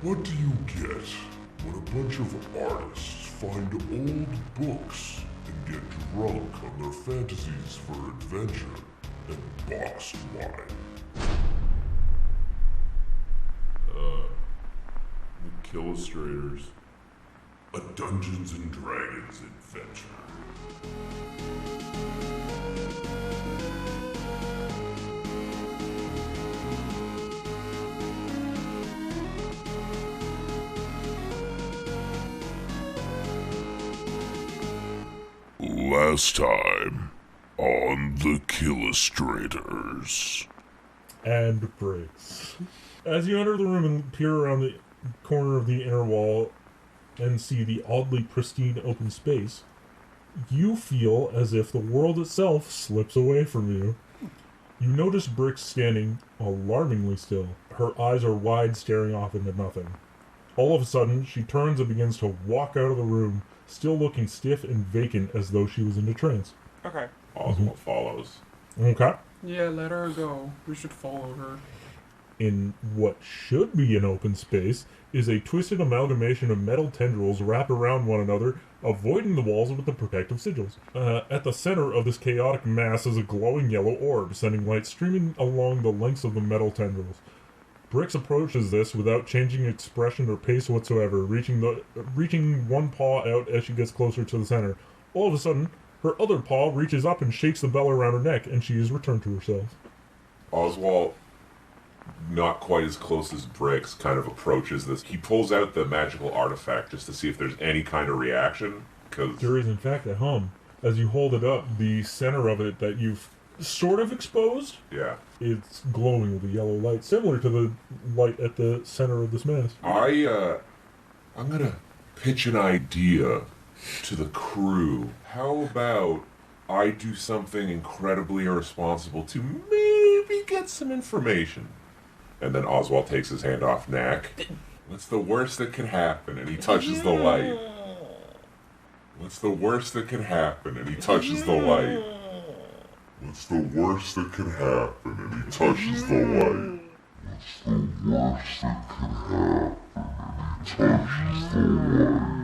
What do you get when a bunch of artists find old books and get drunk on their fantasies for adventure and boxed wine? The Killustrators. A Dungeons and Dragons adventure. Last time on the Killustrators. And Brix. As you enter the room and peer around the corner of the inner wall and see the oddly pristine open space, you feel as if the world itself slips away from you. You notice Brix standing alarmingly still. Her eyes are wide, staring off into nothing. All of a sudden, she turns and begins to walk out of the room, still looking stiff and vacant as though she was in a trance. Okay. Oswalt follows. Okay. Yeah, let her go. We should follow her. In what should be an open space is a twisted amalgamation of metal tendrils wrapped around one another, avoiding the walls with the protective sigils. At the center of this chaotic mass is a glowing yellow orb, sending light streaming along the lengths of the metal tendrils. Brix approaches this without changing expression or pace whatsoever, reaching one paw out as she gets closer to the center. All of a sudden, her other paw reaches up and shakes the bell around her neck, and she is returned to herself. Oswalt, not quite as close as Brix, kind of approaches this. He pulls out the magical artifact just to see if there's any kind of reaction. Cause there is, in fact, a hum. As you hold it up, the center of it that you've sort of exposed, it's glowing with a yellow light, similar to the light at the center of this mass. I'm gonna pitch an idea to the crew. How about I do something incredibly irresponsible to maybe get some information? And then Oswalt takes his hand off Knack. What's the worst that can happen? And he touches the light. What's the worst that can happen? And he touches the light. What's the worst that can happen? And he touches the light. What's the worst that can happen? And he touches the light.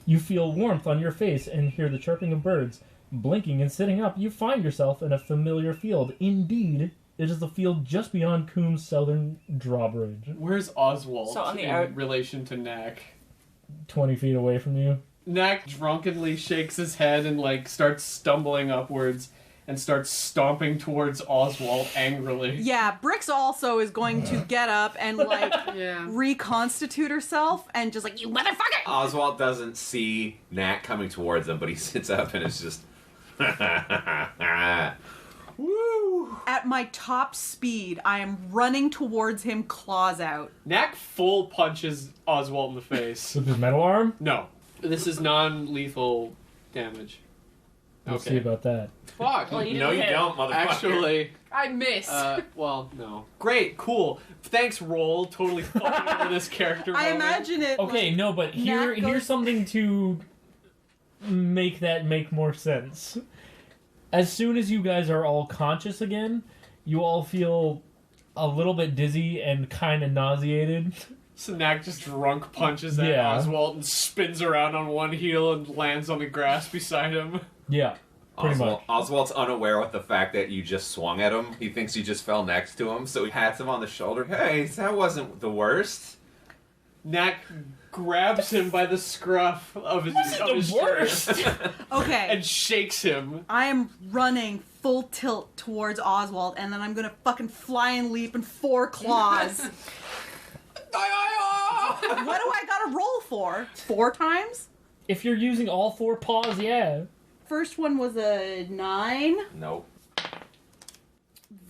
You feel warmth on your face and hear the chirping of birds. Blinking and sitting up, you find yourself in a familiar field. Indeed, it is the field just beyond Coom's southern drawbridge. Where's Oswalt in relation to Knack? 20 feet away from you. Knack drunkenly shakes his head and starts stumbling upwards and starts stomping towards Oswalt angrily. Yeah, Brix also is going to get up and reconstitute herself and just you motherfucker! Oswalt doesn't see Knack coming towards him, but he sits up and it's just... Woo! At my top speed, I am running towards him, claws out. Knack full punches Oswalt in the face. With his metal arm? No. This is non-lethal damage. We'll see about that. Fuck. Well, you don't, motherfucker. Actually... I miss. Well, no. Great, cool. Thanks, Roll. Totally fucking over this character. I imagine it. Okay, no, but here's something to make that make more sense. As soon as you guys are all conscious again, you all feel a little bit dizzy and kind of nauseated. So Knack just drunk punches at Oswalt and spins around on one heel and lands on the grass beside him. Yeah, pretty much. Oswalt's unaware of the fact that you just swung at him. He thinks you just fell next to him, so he pats him on the shoulder. Hey, that wasn't the worst. Knack grabs him by the scruff of his shirt. Okay. And shakes him. I am running full tilt towards Oswalt, and then I'm gonna fucking fly and leap in 4 claws. What do I gotta roll for? 4 times? If you're using all 4 paws, yeah. First one was a 9. Nope.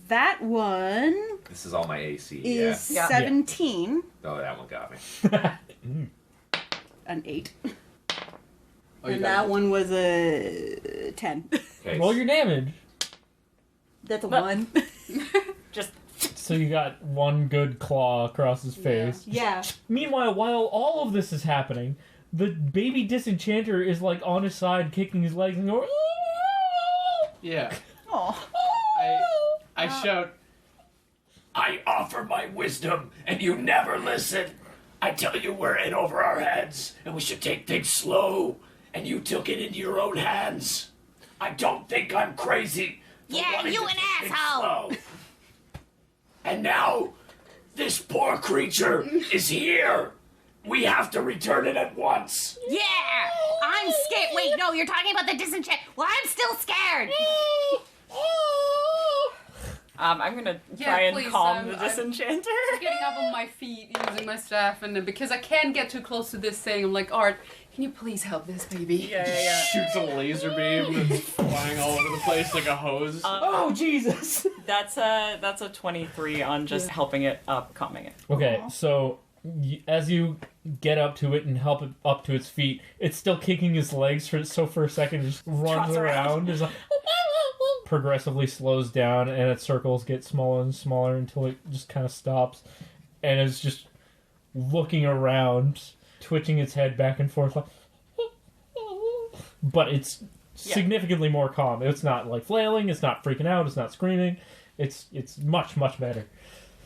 That one This is all my AC. is 17. Oh, that one got me. An 8. Oh, you And got that it. one was a 10. Okay. Roll your damage. That's a 1. Just So you got 1 good claw across his face. Yeah. Meanwhile, while all of this is happening, the baby disenchanter is like on his side, kicking his legs and going. Yeah. Oh. I shout, I offer my wisdom, and you never listen. I tell you we're in over our heads, and we should take things slow, and you took it into your own hands. I don't think I'm crazy. for Yeah, wanting you to an take things asshole. slow. And now, this poor creature is here. We have to return it at once. yeah. I'm scared. Wait, no, you're talking about the disenchant. Well, I'm still scared. I'm gonna try and please, calm the I'm disenchanter. Getting up on my feet using my staff, and because I can't get too close to this thing, I'm like, Art, can you please help this baby? Yeah. shoots a laser beam that's flying all over the place like a hose. Oh, Jesus! That's a 23 on just helping it up, calming it. Okay, so as you get up to it and help it up to its feet, it's still kicking its legs, so for a second it just runs Trots around. There's like, progressively slows down, and its circles get smaller and smaller until it just kind of stops, and it's just looking around, twitching its head back and forth, like, but it's significantly more calm. It's not like flailing, it's not freaking out, it's not screaming. It's much, much better.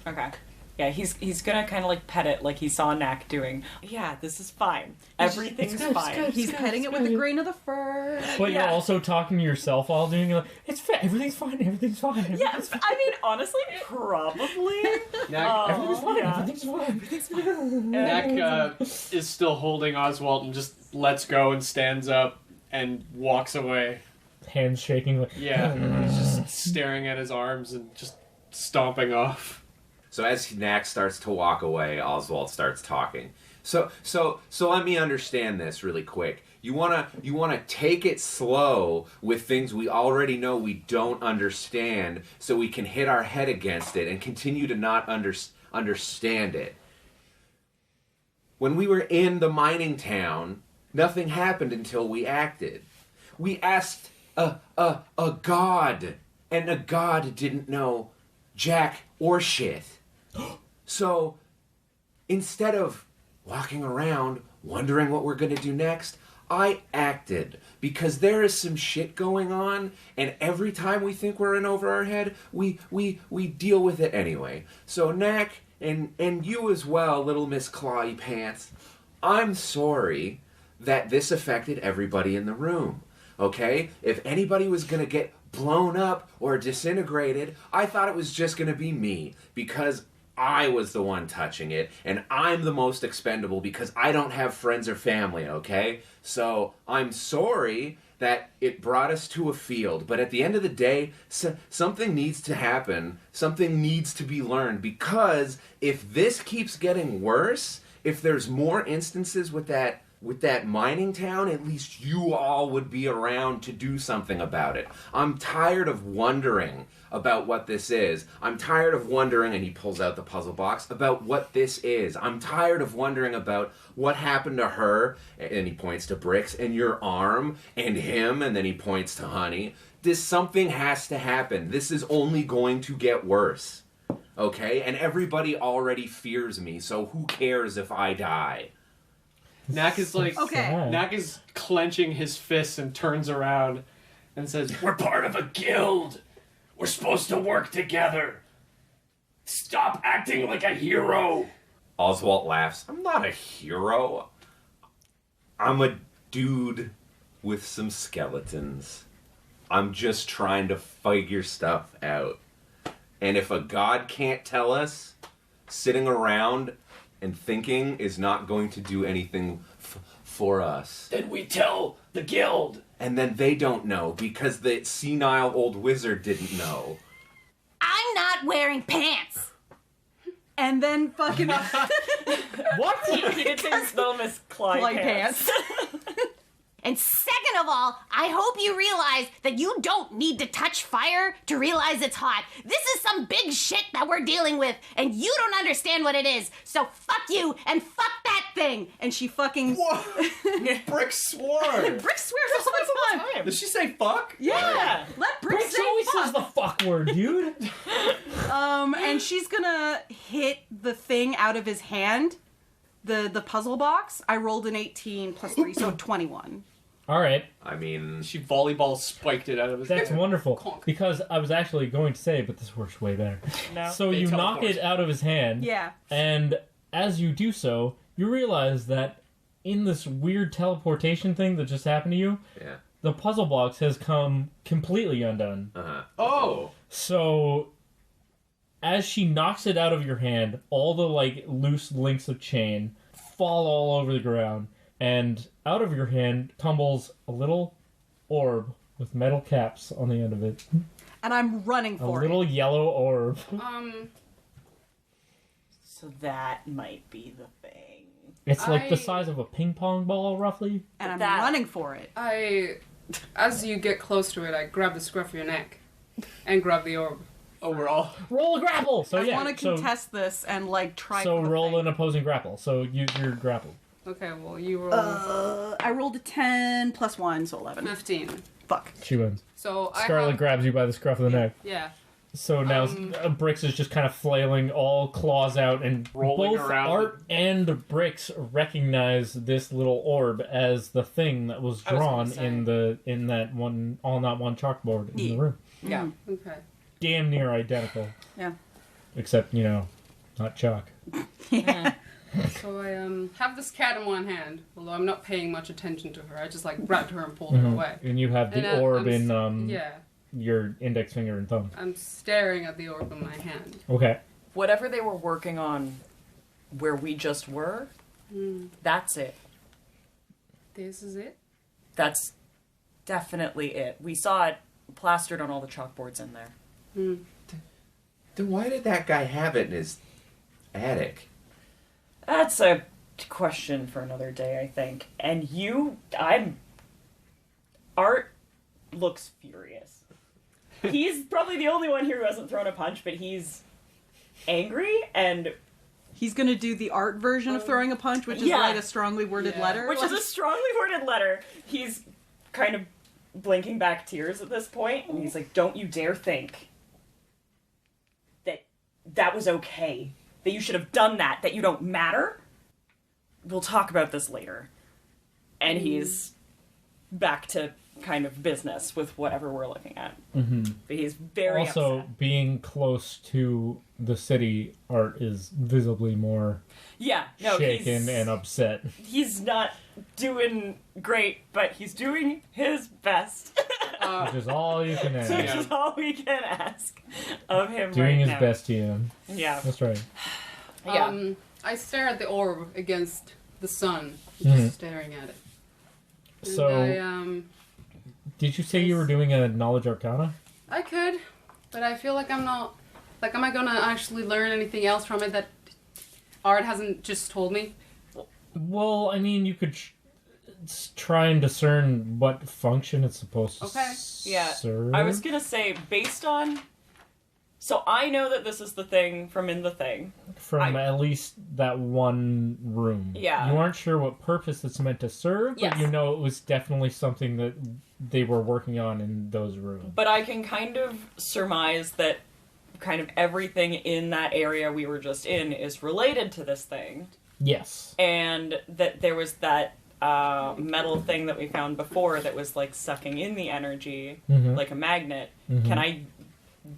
Okay. Yeah, he's gonna kind of like pet it like he saw Knack doing. Yeah, this is fine. Everything's fine. He's petting it with the grain of the fur. But Yeah. you're also talking to yourself while doing it. Like, it's fine. Everything's fine. Everything's fine. Yeah, Everything's fine. I mean, honestly, probably. Knack, Everything's fine. Yeah. Everything's fine. Knack is still holding Oswalt and just lets go and stands up and walks away. Hands shaking. Like, Yeah, he's just staring at his arms and just stomping off. So as Knack starts to walk away, Oswalt starts talking. So let me understand this really quick. You wanna take it slow with things we already know we don't understand, so we can hit our head against it and continue to not understand it. When we were in the mining town, nothing happened until we acted. We asked a god, and a god didn't know jack or shit. So, instead of walking around wondering what we're going to do next, I acted. Because there is some shit going on, and every time we think we're in over our head, we deal with it anyway. So, Knack, and you as well, little Miss Clawy Pants, I'm sorry that this affected everybody in the room. Okay? If anybody was going to get blown up or disintegrated, I thought it was just going to be me, because I was the one touching it, and I'm the most expendable because I don't have friends or family, okay? So I'm sorry that it brought us to a field, but at the end of the day, something needs to happen. Something needs to be learned, because if this keeps getting worse, if there's more instances with that mining town, at least you all would be around to do something about it. I'm tired of wondering about what this is. I'm tired of wondering, and he pulls out the puzzle box, about what this is. I'm tired of wondering about what happened to her, and he points to Brix, and your arm, and him, and then he points to Honey. Something has to happen. This is only going to get worse. Okay? And everybody already fears me, so who cares if I die? Knack is like, Okay. Knack is clenching his fists and turns around and says, We're part of a guild. We're supposed to work together. Stop acting like a hero. Oswalt laughs. I'm not a hero. I'm a dude with some skeletons. I'm just trying to figure stuff out. And if a god can't tell us, sitting around and thinking is not going to do anything for us. Then we tell the guild. And then they don't know because the senile old wizard didn't know. I'm not wearing pants. And then fucking What? He did say little Miss Clawy Clawy Pants. And second of all, I hope you realize that you don't need to touch fire to realize it's hot. This is some big shit that we're dealing with, and you don't understand what it is. So fuck you and fuck that thing. And she fucking... Brix swore. Brix swears all the time. Did she say fuck? Yeah. Let Brix Brix say always fuck. says the fuck word, dude. And she's gonna hit the thing out of his hand, the puzzle box. I rolled an 18 plus 3, so 21. All right. I mean, She volleyball spiked it out of his That's hand. wonderful. Conk. Because I was actually going to say, but this works way better. No. So They you knock teleport. it out of his hand. Yeah. And as you do so, you realize that in this weird teleportation thing that just happened to you, yeah. the puzzle box has come completely undone. Oh. So as she knocks it out of your hand, all the like loose links of chain fall all over the ground, and out of your hand tumbles a little orb with metal caps on the end of it. And I'm running A for little yellow orb. So that might be the thing. It's like the size of a ping pong ball, roughly. And I'm That- running for it. As you get close to it, I grab the scruff of your neck and grab the orb. Overall. Roll a grapple! So I yeah, want to contest this and like try. so for the roll thing. an opposing grapple. So use your grapple. Okay, well, you roll I rolled a 10 plus 1, so 11. 15. Fuck. She wins. So Scarlet I have... grabs you by the scruff of the neck. Yeah. So now Brix is just kind of flailing, all claws out, and Rolling both around. Art and Brix recognize this little orb as the thing that was I was drawn gonna say. in that one chalkboard in the room. Yeah. Okay. Damn near identical. Yeah. Except, not chalk. So I have this cat in one hand, although I'm not paying much attention to her. I just like grabbed her and pulled her away. And you have the And, orb I'm in yeah, your index finger and thumb. I'm staring at the orb in my hand. Okay. Whatever they were working on where we just were, that's it. This is it? That's definitely it. We saw it plastered on all the chalkboards in there. Then why did that guy have it in his attic? That's a question for another day, I think. And Art looks furious. He's probably the only one here who hasn't thrown a punch, but he's angry and... He's gonna do the art version of throwing a punch, which is write a strongly worded letter. Which is a strongly worded letter. He's kind of blinking back tears at this point, and he's like, don't you dare think that was okay. That you should have done that you don't matter. We'll talk about this later. And he's back to kind of business with whatever we're looking at. Mm-hmm. But he's very Also, upset. being close to the city, Art is visibly more shaken and upset. He's not doing great, but he's doing his best. Which is all you can ask. Which is all we can ask of him Doing right his now. best, TM. Yeah. That's right. Yeah. I stare at the orb against the sun, Mhm. just staring at it. And So, did you say you were doing a Knowledge Arcana? I could, but I feel like I'm not. Like, am I gonna actually learn anything else from it that Art hasn't just told me? Well, I mean, you could try and discern what function it's supposed to serve. I was gonna say, based on... So I know that this is the thing from in the thing. From at least that one room. Yeah. You aren't sure what purpose it's meant to serve, but Yes. you know it was definitely something that they were working on in those rooms. But I can kind of surmise that kind of everything in that area we were just in is related to this thing. Yes. And that there was that metal thing that we found before that was like sucking in the energy Mhm. like a magnet. Mhm. Can I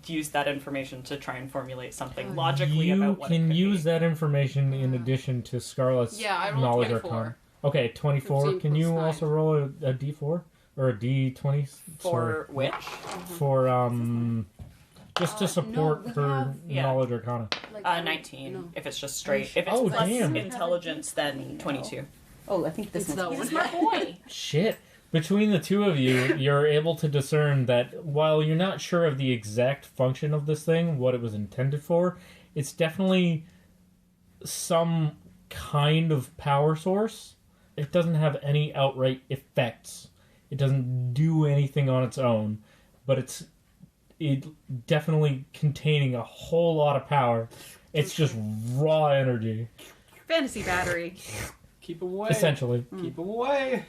use that information to try and formulate something logically You about what it can could use that information in addition to Scarlet's Yeah, I rolled Knowledge 24. Arcana. Okay, 24. 15 Can plus you 9. also roll a D4? Or a D20? For which? For, just to support we her have- Yeah. Knowledge Arcana. 19. If it's just straight. If it's Oh, plus damn. intelligence, then 22. Oh, I think this It's that one's one. boy. Shit. Between the two of you, you're able to discern that while you're not sure of the exact function of this thing, what it was intended for, it's definitely some kind of power source it doesn't have any outright effects. It doesn't do anything on its own, but it's definitely containing a whole lot of power. It's just raw energy. Fantasy battery. Keep him away. Essentially. Keep him away.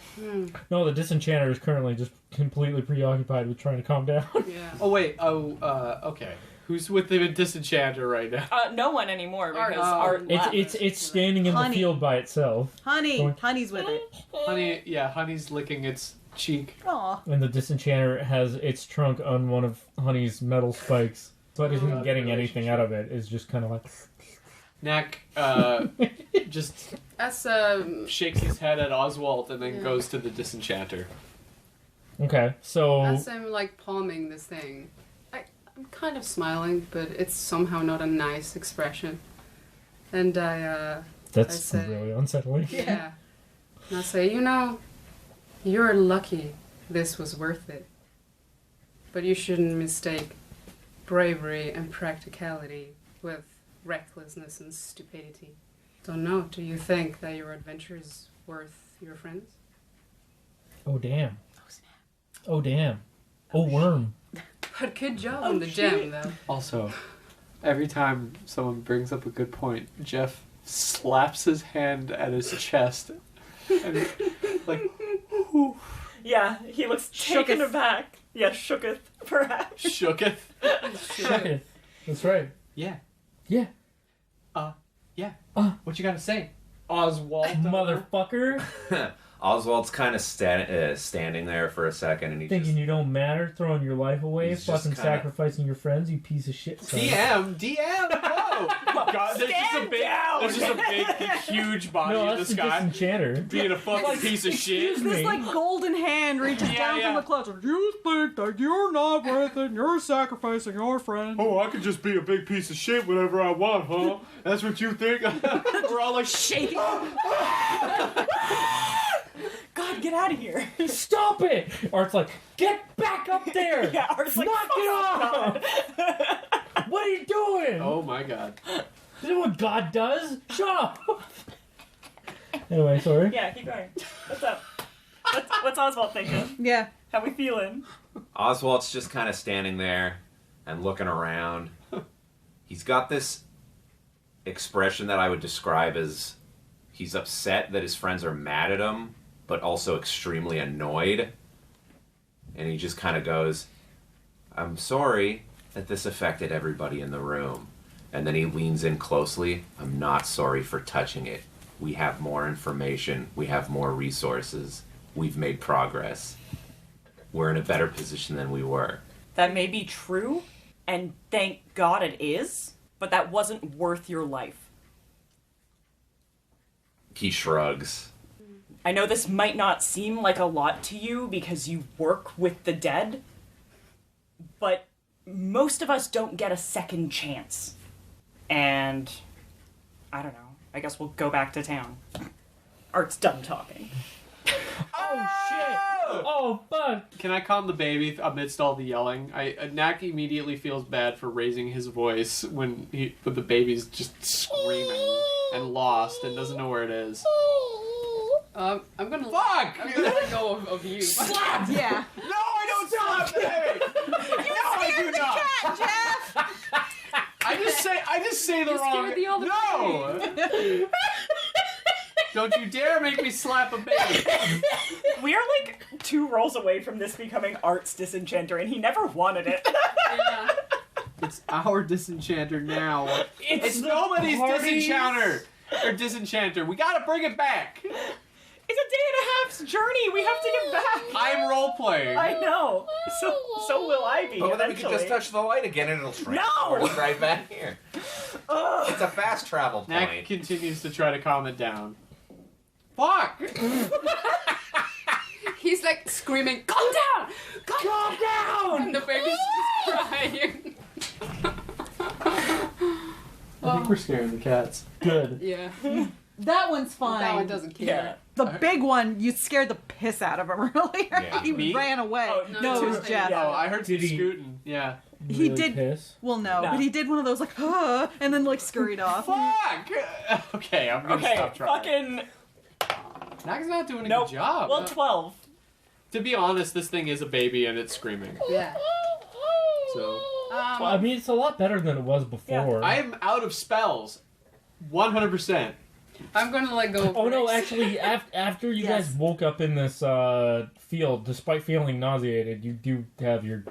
No, the Disenchanter is currently just completely preoccupied with trying to calm down. Yeah. Oh, wait. Okay. Who's with the Disenchanter right now? No one anymore because Art Art left. It's standing in Honey. the field by itself. Honey's with it. Honey's licking its cheek. Aw. And the Disenchanter has its trunk on one of Honey's metal spikes. So it isn't getting anything out of it. It's just kind of like... Knack just That's shakes his head at Oswalt and then goes to the Disenchanter. Okay, so... as I'm like palming this thing. I'm kind of smiling, but it's somehow not a nice expression. And That's I say- really unsettling. yeah. And I say, you're lucky this was worth it. But you shouldn't mistake bravery and practicality with recklessness and stupidity. Don't know, do you think that your adventure is worth your friends? Oh, damn. Oh, damn. Oh, worm. But good job on the gem, though. Also, every time someone brings up a good point, Jeph slaps his hand at his chest and like, whew, Yeah, he looks taken Shooketh. aback. Yeah, shooketh, perhaps. shooketh. Shooketh. That's right. Yeah. Yeah. Yeah. What you gotta say? Oswalt. Motherfucker. Oswald's kind of standing there for a second, and he Thinking you don't matter, throwing your life away, He's just fucking kinda- sacrificing your friends, you piece of shit. son. DM, whoa! God, there's just a big, huge body No, in the that's the sky. Disenchanter. Being a fucking piece of shit. Excuse This me. like golden hand reaches down yeah. from the clouds. You think that you're not worth it? You're sacrificing your friend. Oh, I could just be a big piece of shit whenever I want, huh? That's what you think? We're all like, Shaking. God, get out of here. Stop it! Art's like, get back up there! Yeah, Art's like, knock it off! What are you doing? oh my god. Is that what God does? Shut up! Anyway, sorry. Yeah, keep going. What's up? What's Oswald thinking? Yeah. How we feeling? Oswald's just kind of standing there and looking around. He's got this expression that I would describe as he's upset that his friends are mad at him, but also extremely annoyed. And he just kind of goes, I'm sorry that this affected everybody in the room. And then he leans in closely. I'm not sorry for touching it. We have more information. We have more resources. We've made progress. We're in a better position than we were. That may be true, and thank God it is, but that wasn't worth your life. He shrugs. I know this might not seem like a lot to you because you work with the dead, but most of us don't get a second chance. And I don't know. I guess we'll go back to town. Art's done talking. Oh, shit! Oh, fuck! Can I calm the baby amidst all the yelling? Knack immediately feels bad for raising his voice when the baby's just screaming and lost and doesn't know where it is. I'm gonna Fuck! I'm gonna let go of you. Slap! Yeah. No, I don't slap the baby! No, I do not! Cat, Jeph! I just say the You wrong. scared the other No! Don't you dare make me slap a baby! We are like 2 rolls away from this becoming Art's Disenchanter, and he never wanted it. Yeah. It's our Disenchanter now. It's the nobody's party's- Disenchanter. We gotta bring it back. It's a day and a half's journey. We have to get back. I'm role playing. I know. So will I be. But then we eventually. can just touch the light again and it'll transport us right back here. It's a fast travel Knack point. continues to try to calm it down. Fuck! He's like screaming, calm down! Calm down! And the baby's just crying. I think we're scaring the cats. Good. Yeah. That one's fine. That one doesn't care. Yeah. The big one, you scared the piss out of him earlier. Yeah. He Me? ran away. Oh, no, it was no, Jeph. yeah. Oh, I heard some Did he- scooting. Yeah. He Really did. Piss. Well, no, No. but he did one of those like, and then like scurried off. Fuck! Okay, I'm gonna Okay, stop trying. fucking Knack's not doing a Nope. good job. Well, 12. To be honest, this thing is a baby and it's screaming. Yeah. So Well, I mean, it's a lot better than it was before. I am out of spells. 100%. I'm gonna let go of Oh no, Brix. actually, after you guys woke up in this field, despite feeling nauseated, you do have your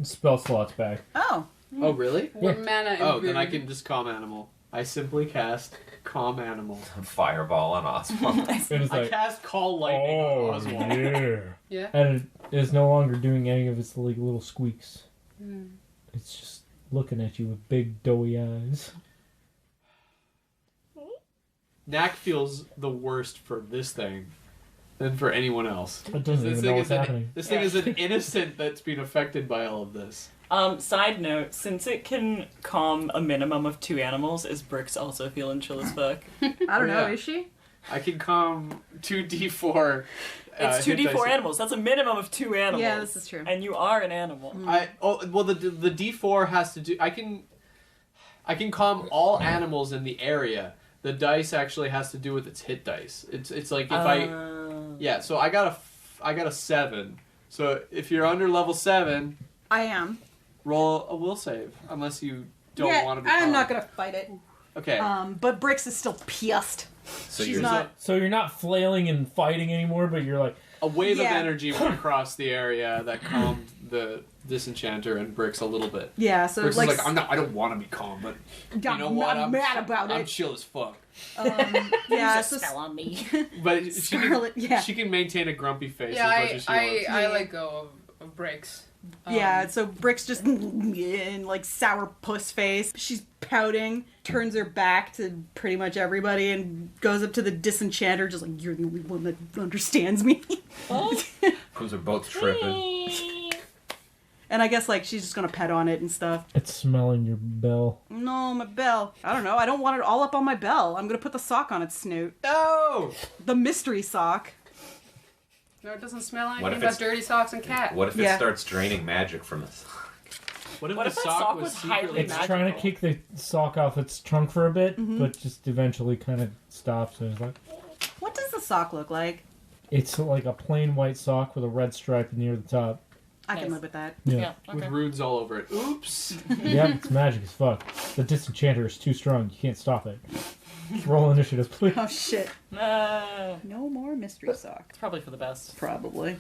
spell slots back. Oh. Oh, really? What mana Oh, improved? then I can just calm animal. I simply cast calm animal. Fireball on Oswalt. It is I like, cast call lightning oh on Oswald. yeah, Yeah. and it is no longer doing any of its like little squeaks. Hmm. It's just looking at you with big doughy eyes. Knack feels the worst for this thing than for anyone else. It doesn't This even thing know is what's happening. This thing is an innocent that's been affected by all of this. Side note, since it can calm a minimum of 2 animals, is Brix also feeling chill as fuck? I don't know, Yeah. is she? I can calm 2d4. It's hit 2d4 dice. animals. That's a minimum of 2 animals. Yeah, this is true. And you are an animal. Well, the d4 has to do. I can calm all animals in the area. The dice actually has to do with its hit dice. It's like if So I got a 7. So if you're under level 7, I am. roll a will save unless you don't want to be. I'm calm. not gonna fight it. Okay. But Brix is still pissed. So She's you're not. So you're not flailing and fighting anymore, but you're like, A wave Yeah. of energy went across the area that calmed the disenchanter and Brix a little bit. Yeah, so Brix like, is like, I don't want to be calm, but I'm you know what? not mad about I'm it. chill as fuck. Yeah, Use so a spell on me. But Scarlet, yeah. she can maintain a grumpy face Yeah, as much as she wants. I let go of Brix. Yeah, so Brix just in like sour puss face. She's pouting, turns her back to pretty much everybody, and goes up to the disenchanter, just like, you're the only one that understands me. Those are both tripping. And I guess like she's just gonna pet on it and stuff. it's smelling your bell. No, my bell. I don't know. I don't want it all up on my bell. I'm gonna put the sock on its snoot. No! The mystery sock. No, it doesn't smell What anything if but it's- dirty socks and cat. What if it Yeah. starts draining magic from us? What if What the if that sock sock was was highly secretly It's magical? trying to kick the sock off its trunk for a bit, but just eventually kind of stops. And it's like, What does the sock look like? it's like a plain white sock with a red stripe near the top. I can Nice. live with that. Yeah, with runes all over it? Oops! yeah, it's magic as fuck. The disenchanter is too strong. You can't stop it. Roll initiative, please. Oh shit. It's No more mystery sock. probably for the best. Probably.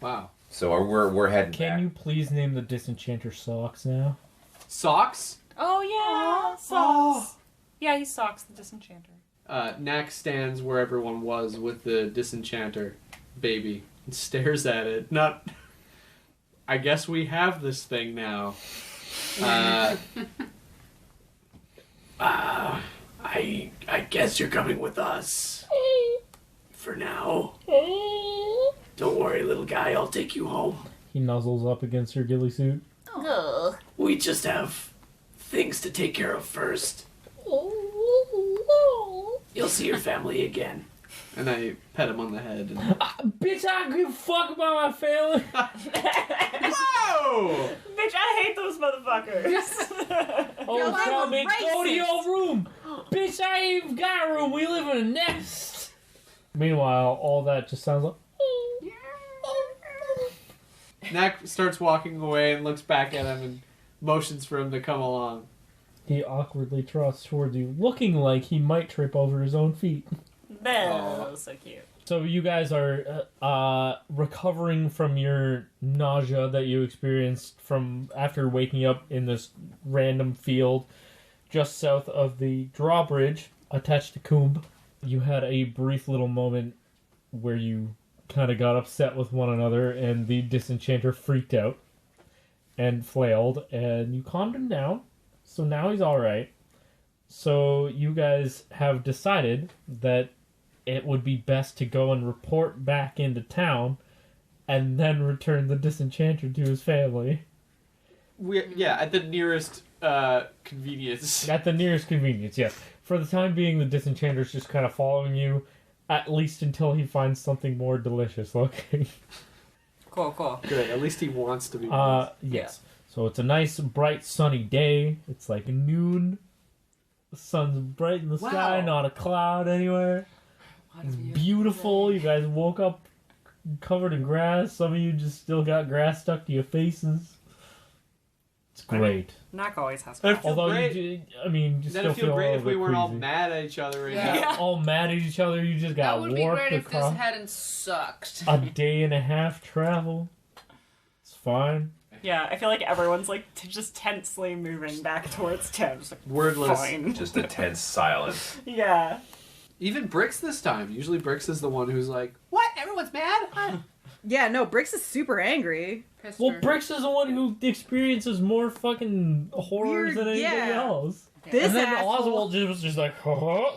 Wow. So we're heading Can back. you please name the disenchanter socks now? Socks? Oh, yeah. Socks. Yeah, he socks the disenchanter. Knack stands where everyone was with the disenchanter baby and stares at it. Not. I guess we have this thing now. I guess you're coming with us. For now. Don't worry, little guy, I'll take you home. He nuzzles up against your ghillie suit. We just have things to take care of first. You'll see your family again. And I pet him on the head. And... Bitch, I don't give a fuck about my family. Whoa! Bitch, I hate those motherfuckers. Oh, Yo, tell I'm me, go to racist. your room. Bitch, I ain't even got a room. We live in a nest. Meanwhile, all that just sounds like... Knack starts walking away and looks back at him and motions for him to come along. He awkwardly trots towards you, looking like he might trip over his own feet. That was so cute. So you guys are recovering from your nausea that you experienced from after waking up in this random field just south of the drawbridge attached to Coombe. You had a brief little moment where you kind of got upset with one another, and the disenchanter freaked out and flailed, and you calmed him down. So now he's all right. So you guys have decided that it would be best to go and report back into town and then return the disenchanter to his family. At the nearest convenience. At the nearest convenience, yes. For the time being, the disenchanter's just kind of following you, at least until he finds something more delicious looking. Cool. Good. At least he wants to be. Yes. So it's a nice, bright, sunny day. It's like noon. The sun's bright in the sky, Wow. not a cloud anywhere. beautiful. You guys woke up covered in grass. Some of you just still got grass stuck to your faces. It's great. Knack always has. That'd feel Although great. you Then still it'd feel great if we weren't all crazy. mad at each other right Yeah. now. All mad at each other. You just got That would be warped great if this across hadn't sucked. a day and a half travel. It's fine. Yeah, I feel like everyone's like just tensely moving back towards Tim. Just like, Wordless. fine. Just a tense silence. Yeah. Even Brix this time. Usually Brix is the one who's like, "What? Everyone's mad?" Yeah, no, Brix is super angry. Pissed Well, her. Brix is the one who experiences more fucking horrors Weird, than anybody yeah. else. This And then asshole. Oswalt was just like, huh?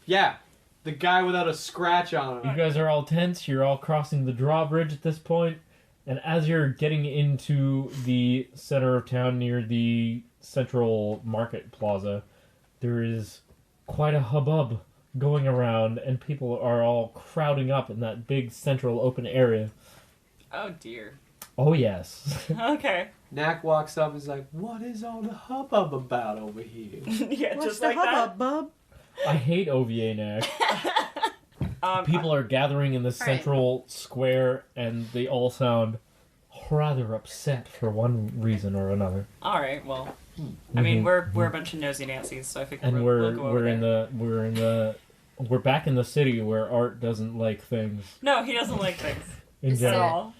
Yeah, the guy without a scratch on You him. guys are all tense. You're all crossing the drawbridge at this point. And as you're getting into the center of town near the central market plaza, there is quite a hubbub going around, and people are all crowding up in that big central open area. Oh dear. Oh, yes. Okay. Knack walks up and is like, "What is all the hubbub about over here?" Yeah, What's just the like hubbub, bub? I hate OVA Knack. that. People are gathering in the central square, and they all sound rather upset for one reason or another. All right. Well, I mean, we're a bunch of nosy Nancy's, so I think And we'll go over we're back in the city where Art doesn't like things No, he doesn't like things in at general. all.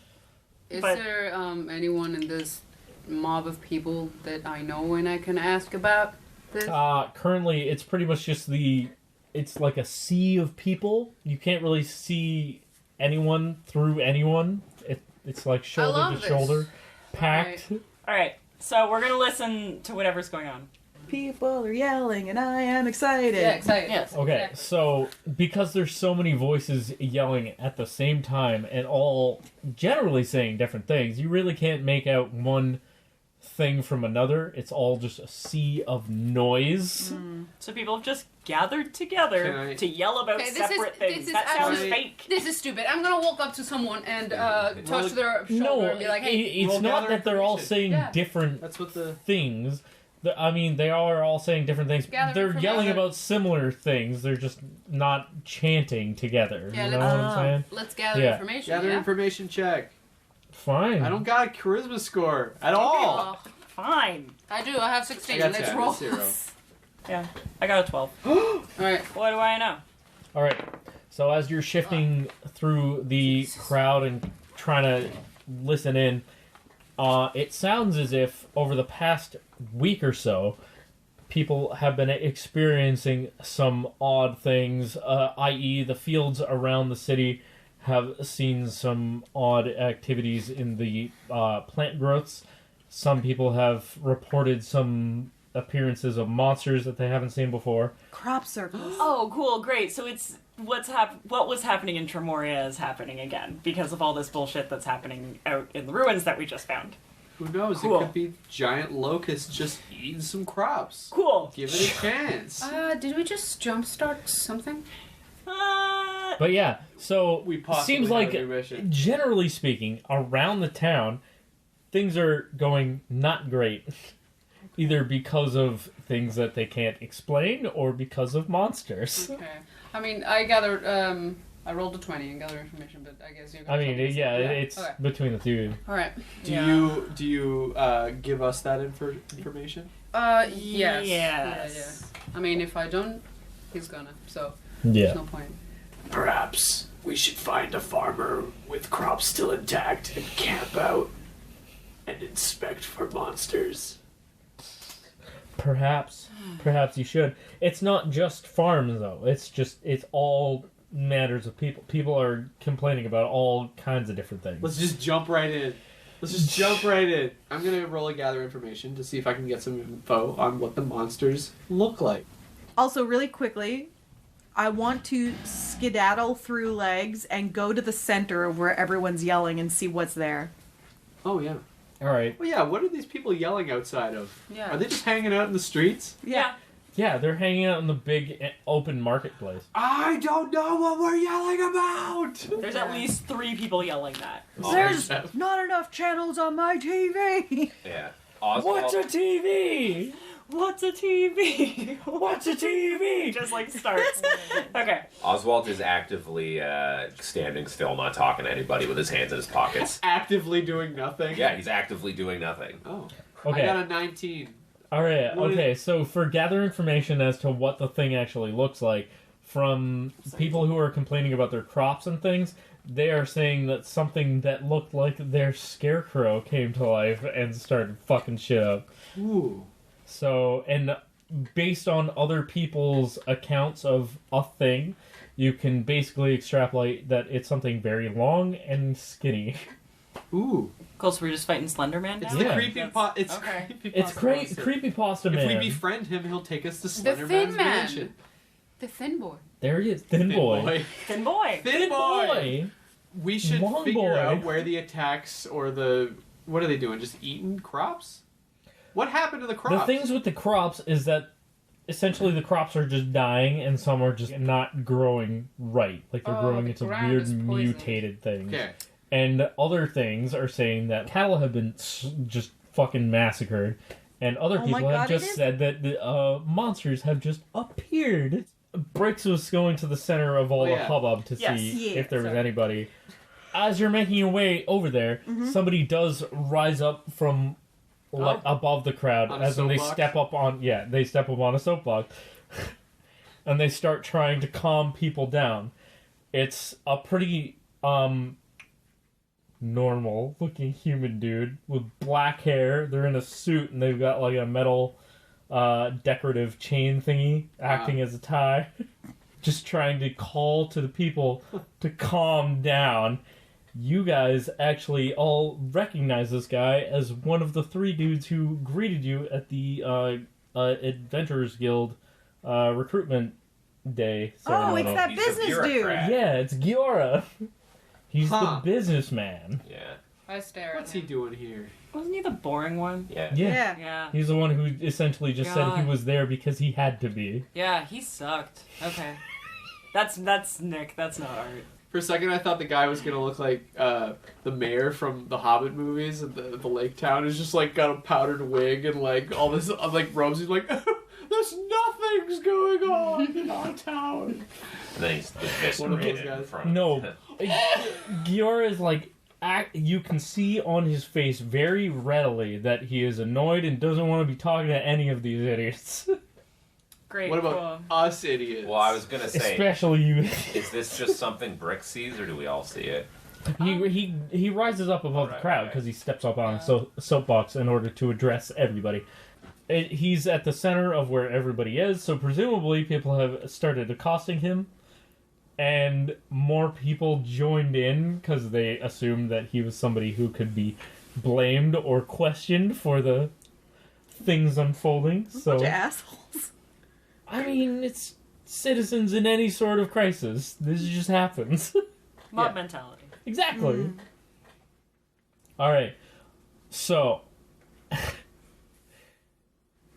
Is But- there anyone in this mob of people that I know and I can ask about this? Currently, it's pretty much just it's like a sea of people. You can't really see anyone through anyone. It's like shoulder love to this. shoulder, packed. All right. So we're gonna listen to whatever's going on. People are yelling and I am excited. Yeah, excited. Yes. Okay, so because there's so many voices yelling at the same time and all generally saying different things, you really can't make out one thing from another. It's all just a sea of noise. So people have just gathered together Can I- to yell about Okay, separate things. That actually- sounds fake. This is stupid. I'm gonna walk up to someone and touch their shoulder No, and be like, "Hey, it's we'll not gather that they're all information. saying Yeah. different That's what the things. I mean, they are all saying different things. Gather They're information. yelling about similar things. They're just not chanting together. Yeah, you know let's- what I'm saying? let's gather Yeah. information." gather yeah? information check. Fine. I don't got a charisma score at all. Oh, Fine. I do. I have I 16. got Let's 10, roll. 0. Yeah. I got a 12. All right. What do I know? All right. So as you're shifting through the crowd and trying to listen in, it sounds as if over the past week or so, people have been experiencing some odd things, i.e., the fields around the city have seen some odd activities in the plant growths. Some people have reported some appearances of monsters that they haven't seen before. Crop circles. Oh, cool, great. So it's what was happening in Tremoria is happening again because of all this bullshit that's happening out in the ruins that we just found. Who knows? Cool. It could be giant locusts just eating some crops. Cool. Give it a chance. Did we just jumpstart something? But yeah, so We possibly seems have like, a new mission. generally speaking, around the town, things are going not great. Either because of things that they can't explain or because of monsters. Okay. I mean, I gathered. I rolled a 20 and gathered information, but I guess you. I mean, yeah, it's Okay. between the two. All right. Do you give us that information? Yes. Yes. Yeah. I mean, if I don't, he's gonna. So Yeah. there's no point. Perhaps we should find a farmer with crops still intact and camp out and inspect for monsters. Perhaps you should. It's not just farms, though. It's all matters of people. People are complaining about all kinds of different things. Let's just jump right in. I'm gonna roll a gather information to see if I can get some info on what the monsters look like. Also, really quickly, I want to skedaddle through legs and go to the center of where everyone's yelling and see what's there. Oh yeah. All right. Well, yeah. What are these people yelling outside of? Yeah. Are they just hanging out in the streets? Yeah. Yeah, they're hanging out in the big open marketplace. I don't know what we're yelling about. There's at least 3 people yelling that. There's not enough channels on my TV. Yeah. What's a Oswalt, TV? What's a TV? What's a TV? Just like starts. Okay. Oswalt is actively standing still, not talking to anybody, with his hands in his pockets. Actively doing nothing. Yeah, he's actively doing nothing. Oh. Okay. I got a 19. All right. What Okay. So for gather information as to what the thing actually looks like from people who are complaining about their crops and things, they are saying that something that looked like their scarecrow came to life and started fucking shit up. Ooh. So, and based on other people's accounts of a thing, you can basically extrapolate that it's something very long and skinny. Ooh. Cool, so we're just fighting Slenderman It's now? the Yeah. creepy It's Okay. It's creepypasta man. If we befriend him, he'll take us to The Slenderman's Thin Man. mansion. The Thin Boy. There he is, thin boy. Thin boy. Thin boy. We should Long figure boy. out where the attacks or the... What are they doing? Just eating crops? What happened to the crops? The things with the crops is that essentially the crops are just dying and some are just not growing right. Like they're growing the into ground weird is poisoned. mutated things. Okay. And other things are saying that cattle have been just fucking massacred. And other Oh my people have God, it just is? said that the monsters have just appeared. Brix was going to the center of all Oh, the yeah. hubbub to Yes. see Yeah, if there was sorry. anybody. As you're making your way over there, somebody does rise up from like above the crowd On a as when they soapbox? step up on they step up on a soapbox and they start trying to calm people down. It's a pretty normal looking human dude with black hair. They're in a suit and they've got like a metal decorative chain thingy acting as a tie. Just trying to call to the people to calm down. You guys actually all recognize this guy as one of the three dudes who greeted you at the Adventurers Guild recruitment day Oh, ceremony. it's that He's a business dude. bureaucrat. Yeah, it's Giora. He's Huh. the businessman. Yeah. I stare What's at he him. doing here? Wasn't he the boring one? Yeah. Yeah. Yeah. Yeah. He's the one who essentially just said he God. was there because he had to be. Yeah, he sucked. Okay. That's Nick. That's not art. For a second, I thought the guy was gonna look like the mayor from the Hobbit movies at the lake town. He's just like got a powdered wig and like all this like robes. He's like, there's nothing's going on in our town. And then he's One of those eviscerated in guys. front of No. Giora is like, you can see on his face very readily that he is annoyed and doesn't want to be talking to any of these idiots. Great. What about us idiots? Well, I was gonna say, Especially you. is this just something Brix sees, or do we all see it? He rises up above the Right, crowd right. because he steps up on a soapbox in order to address everybody. He's at the center of where everybody is, so presumably people have started accosting him, and more people joined in because they assumed that he was somebody who could be blamed or questioned for the things unfolding. So, Bunch of assholes. I mean, it's citizens in any sort of crisis. This just happens. Mob mentality. Exactly. All right. So,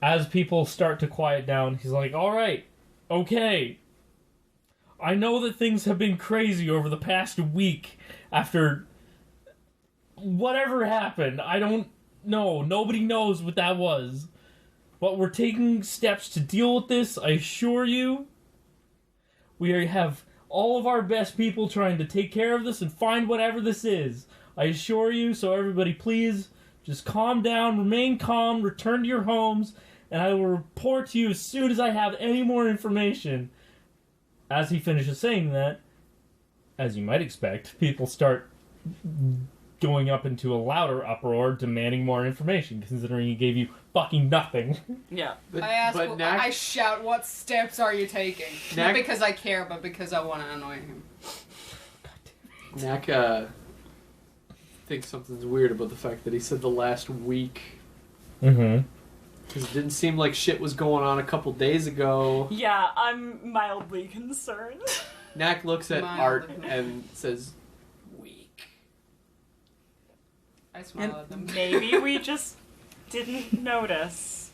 as people start to quiet down, he's like, all right, okay. I know that things have been crazy over the past week after whatever happened. I don't know. Nobody knows what that was. But we're taking steps to deal with this, I assure you. We have all of our best people trying to take care of this and find whatever this is. I assure you, so everybody please just calm down, remain calm, return to your homes, and I will report to you as soon as I have any more information. As he finishes saying that, as you might expect, people start going up into a louder uproar demanding more information, considering he gave you fucking nothing. Yeah. But, I ask. but Knack, I shout, "What steps are you taking?" Not Knack- because I care, but because I want to annoy him. Knack thinks something's weird about the fact that he said the last week. Mm-hmm. Because it didn't seem like shit was going on a couple days ago. Yeah, I'm mildly concerned. Knack looks at Mildly. Art and says, weak. I smile at them. Maybe we just didn't notice.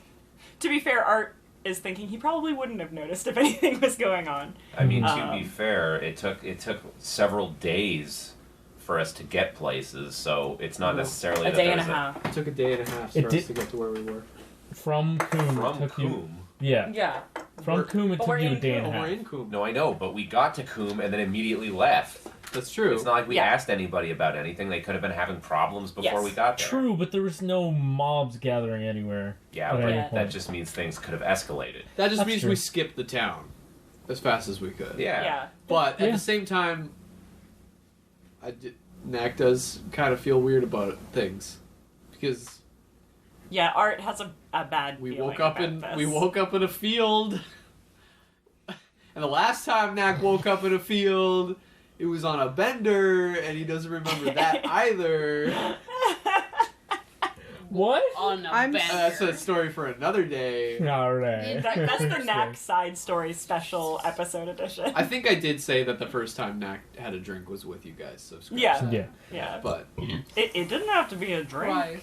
To be fair, Art is thinking he probably wouldn't have noticed if anything was going on. I mean, to Um, be fair, it took several days for us to get places, so it's not necessarily A that day and a there's half. It took a day and a half It for us did- to get to where we were. From Coombe. From took you- Coombe? Yeah. Yeah. From Coombe, it But took we're you a in day and a We're half. in Coombe. No, I know, but we got to Coombe and then immediately left. That's true. It's not like we Yeah. asked anybody about anything. They could have been having problems before Yes. we got there. True, but there was no mobs gathering anywhere. Yeah, at but any Yeah. that point. just means things could have escalated. That just That's means true. we skipped the town as fast as we could. Yeah. Yeah. But at Yeah. the same time, Knack does kind of feel weird about things because Yeah, Art has a bad we feeling woke up about in this. we woke up in a field, and the last time Knack woke up in a field, it was on a bender, and he doesn't remember that either. What? On a I'm- bender. That's a story for another day. Alright. That's the Knack side story special episode edition. I think I did say that the first time Knack had a drink was with you guys. So scratch Yeah. that. Yeah. Yeah. But It didn't have to be a drink. Right.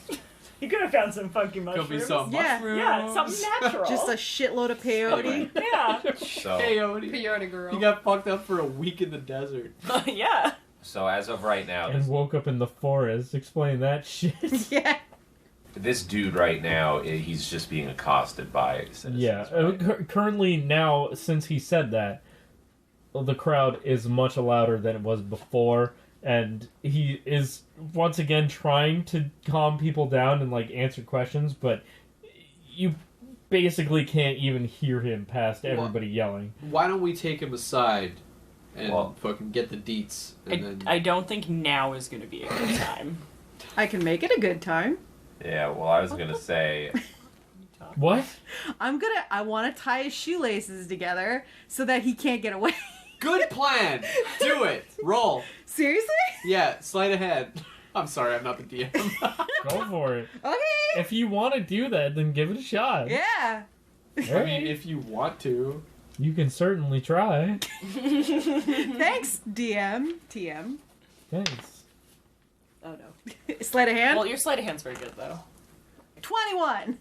You could have found some funky mushrooms. could be some Yeah. mushrooms. Yeah, something natural. Just a shitload of peyote. Anyway, Yeah. so Peyote. Peyote girl. He got fucked up for a week in the desert. Yeah. so as of right now, And woke up in the forest. Explain that shit. Yeah. this dude right now, he's just being accosted by citizens. Yeah. right? Currently, now, since he said that, the crowd is much louder than it was before, and he is once again trying to calm people down and like answer questions, but you basically can't even hear him past everybody yelling. Why don't we take him aside and Well- fucking get the deets? And then I don't think now is going to be a good time. I can make it a good time. Yeah, well, I was going to say, What? I want to tie his shoelaces together so that he can't get away. good plan. Do it. Roll. Seriously? Yeah. Sleight ahead. I'm sorry. I'm not the DM. Go for it. Okay. If you want to do that, then give it a shot. Yeah. I mean, if you want to. You can certainly try. Thanks, DM. TM. Thanks. Oh no. Sleight of hand? Well, your sleight of hand's very good, though. 21.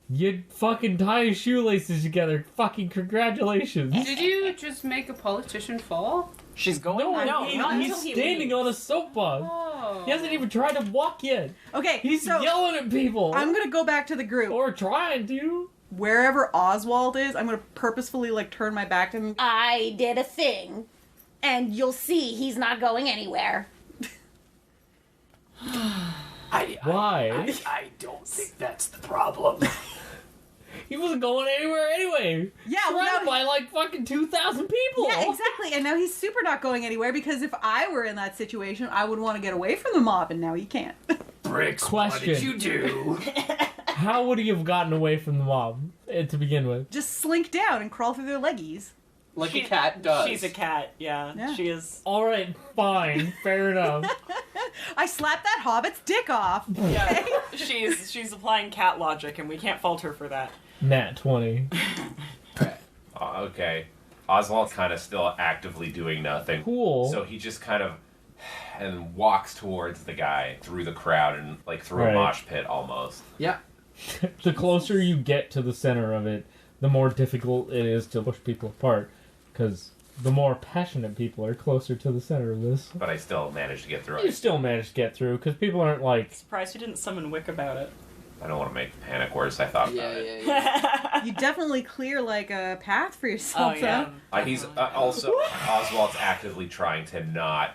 You fucking tie his shoelaces together. Fucking congratulations. Did you just make a politician fall? She's going. No, No, he's not until he standing leaves. on a soapbox. Oh. He hasn't even tried to walk yet. Okay, He's so yelling at people. I'm gonna go back to the group. Or trying to. Wherever Oswalt is, I'm gonna purposefully like turn my back to him. I did a thing, and you'll see he's not going anywhere. Why? I don't think that's the problem. He wasn't going anywhere anyway. Yeah, well, Surrounded now by like fucking 2,000 people. Yeah, exactly. And now he's super not going anywhere because if I were in that situation, I would want to get away from the mob, and now he can't. Brix, Question. what did you do? How would he have gotten away from the mob to begin with? Just slink down and crawl through their leggies. Like a cat does. She's a cat, yeah. Yeah. She is. Alright, fine. Fair enough. I slapped that hobbit's dick off. Yeah. she's applying cat logic, and we can't fault her for that. Nat 20. okay, Oswald's kind of still actively doing nothing. Cool. So he just kind of and walks towards the guy through the crowd and like through Right. a mosh pit almost. Yeah. The closer you get to the center of it, the more difficult it is to push people apart. Because the more passionate people are closer to the center of this. But I still managed to get through You it. still manage to get through, because people aren't like... Surprised you didn't summon Wick about it. I don't want to make the panic worse. I thought Yeah, about it. yeah. You definitely clear like a path for yourself. Oh, yeah. He's also Oswald's actively trying to not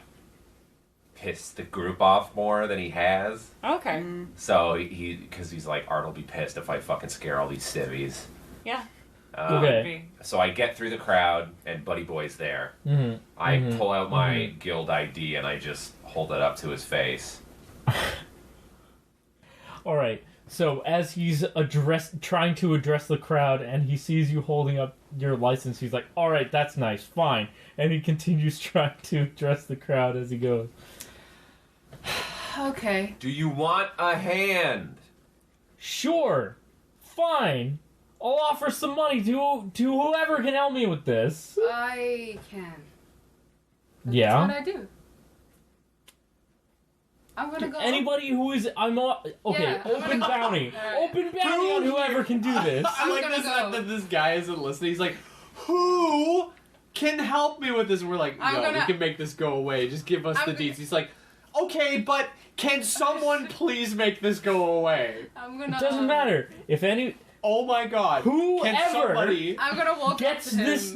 piss the group off more than he has. Okay. So because he's like, Art will be pissed if I fucking scare all these civvies. Yeah. Okay. So I get through the crowd and Buddy Boy's there. Mhm. I Mhm. pull out my guild ID and I just hold it up to his face. Alright, so as he's trying to address the crowd and he sees you holding up your license, he's like, alright, that's nice, fine. And he continues trying to address the crowd as he goes. Okay. Do you want a hand? Sure, fine. I'll offer some money to whoever can help me with this. I can. That's Yeah. what I do. I'm gonna go. Anybody who is, okay, Yeah, I'm open gonna- bounty. Alright. Open bounty on whoever can do this. I like gonna this, go. that this guy isn't listening. He's like, who can help me with this? And we're like, I'm yo, gonna- we can make this go away. Just give us I'm the gonna- deets. He's like, Okay, but can someone please make this go away? I'm gonna. It doesn't matter. If any... Oh my god. Can Whoever somebody... I'm gonna walk gets up to him. this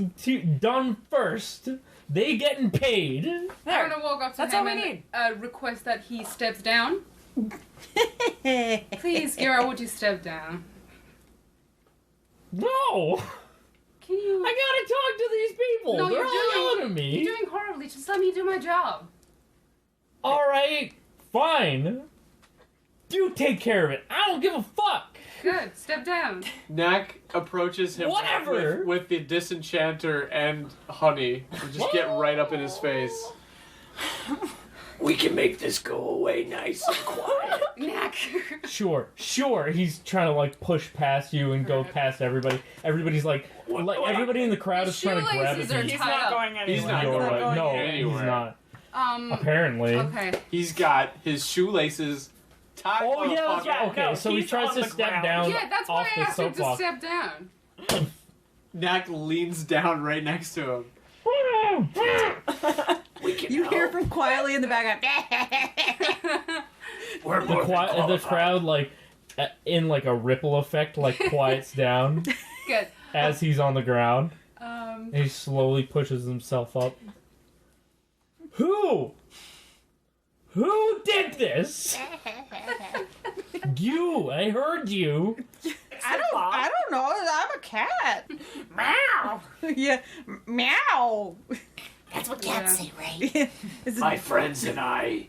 done first, they getting paid. I'm gonna walk up to That's him all we and need. Request that he steps down. Please, Gira, would you step down? No! Can you? I gotta talk to these people. No, They're you're all doing- yelling at me. You're doing horribly. Just let me do my job. Alright, fine. You take care of it. I don't give a fuck. Good. Step down. Knack approaches him Whatever. with the disenchanter and honey. And just get right up in his face. We can make this go away nice and quiet. Knack. Sure. He's trying to like push past you and go past everybody. Everybody's like everybody in the crowd is trying to grab his Shoelaces are hand. He's tied not up. going anywhere. He's not You're going right. No, anywhere. he's not. Apparently. Okay. He's got his shoelaces tied. Oh yeah, that's right. Okay, no, so he he's tries on to the step ground. down Yeah, that's why off I the asked him to soapbox. step down. Knack leans down right next to him. We can You help. hear from quietly in the background. We're more than The qualified. crowd like in like a ripple effect like quiets down Good. as he's on the ground. Um. And he slowly pushes himself up. Who did this? You. I heard you. I don't know. I'm a cat. Meow. Yeah. Meow. That's what Yeah. cats say, right? Is it- My friends and I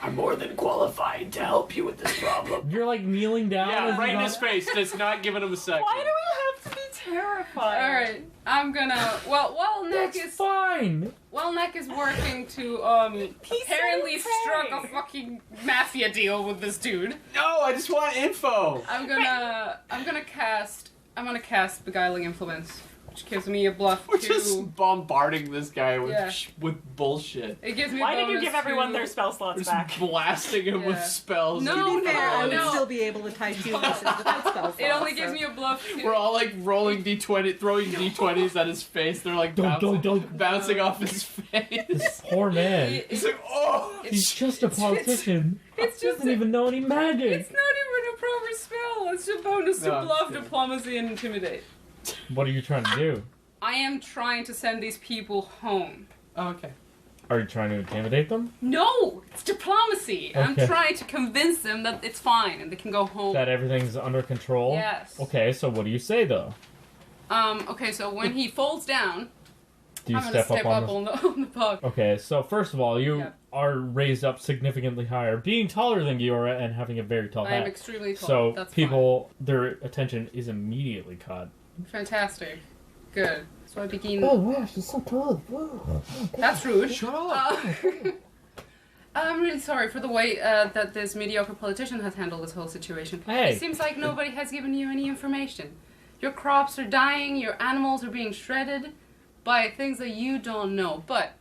are more than qualified to help you with this problem. You're like kneeling down. Yeah, as right he's in on- his face. That's not giving him a second. Why do we have to be terrified? All right. I'm gonna. While Nick That's is fine. working to apparently so struck a prey. fucking mafia deal with this dude. No, I just want info. I'm gonna cast Beguiling Influence, which gives me a bluff We're to. just bombarding this guy with Yeah. with bullshit. It gives me. Why a did you bonus give everyone to- their spell We're slots just back? blasting him with Yeah. spells. No, To be fair, I would no. still be able to tie shoelaces without spell It only slots, gives so. me a bluff to. We're all like rolling d20, throwing d20s at his face. They're like Don't. bouncing off his face. Poor man. He's like, oh! He's just a politician. It's He just. doesn't even know any magic. It's not even a proper spell. It's a bonus to No, I'm bluff, just kidding. diplomacy, and intimidate. What are you trying to do? I am trying to send these people home. Oh, okay. Are you trying to intimidate them? No, it's diplomacy. I'm Okay. trying to convince them that it's fine and they can go home. That everything's under control? Yes. Okay, so what do you say though? Okay, so when he falls down, Do you I'm gonna step on up the... on the puck. Okay, so first of all, you Yep. are raised up significantly higher, being taller than Giora and having a very tall I am hat. extremely tall. So That's people, their attention is immediately caught. fine. Fantastic. Good. So I begin. wow, she's so tall. That's rude. Shut up. I'm really sorry for the way that this mediocre politician has handled this whole situation. Hey. It seems like nobody has given you any information. Your crops are dying, your animals are being shredded by things that you don't know. But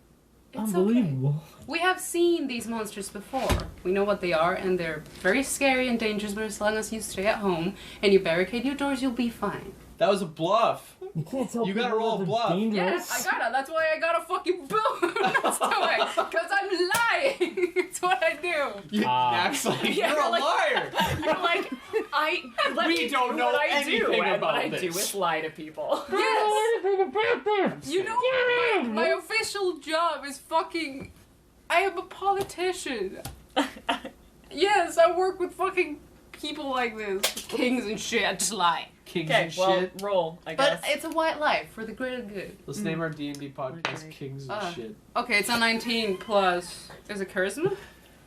it's okay. Unbelievable. We have seen these monsters before. We know what they are, and they're very scary and dangerous, but as long as you stay at home and you barricade your doors, you'll be fine. That was a bluff. You can't tell You gotta people roll a they're bluff. dangerous. Yes, I gotta. That's why I got a fucking boom next to it. Because I'm lying. It's what I do. Knack's like, Yeah, you're a like- liar. You're like, let We me don't do know what I do, anything and about what I this. do is lie to people. Yes. Yes. You know, my official job is fucking. I am a politician. Yes, I work with fucking people like this, kings and shit. I just lie. Kings Okay, and well, shit. roll, I guess. But it's a white lie for the greater good. Let's name our D&D podcast Kings and Uh, Shit. Okay, it's a 19 plus. Is it charisma?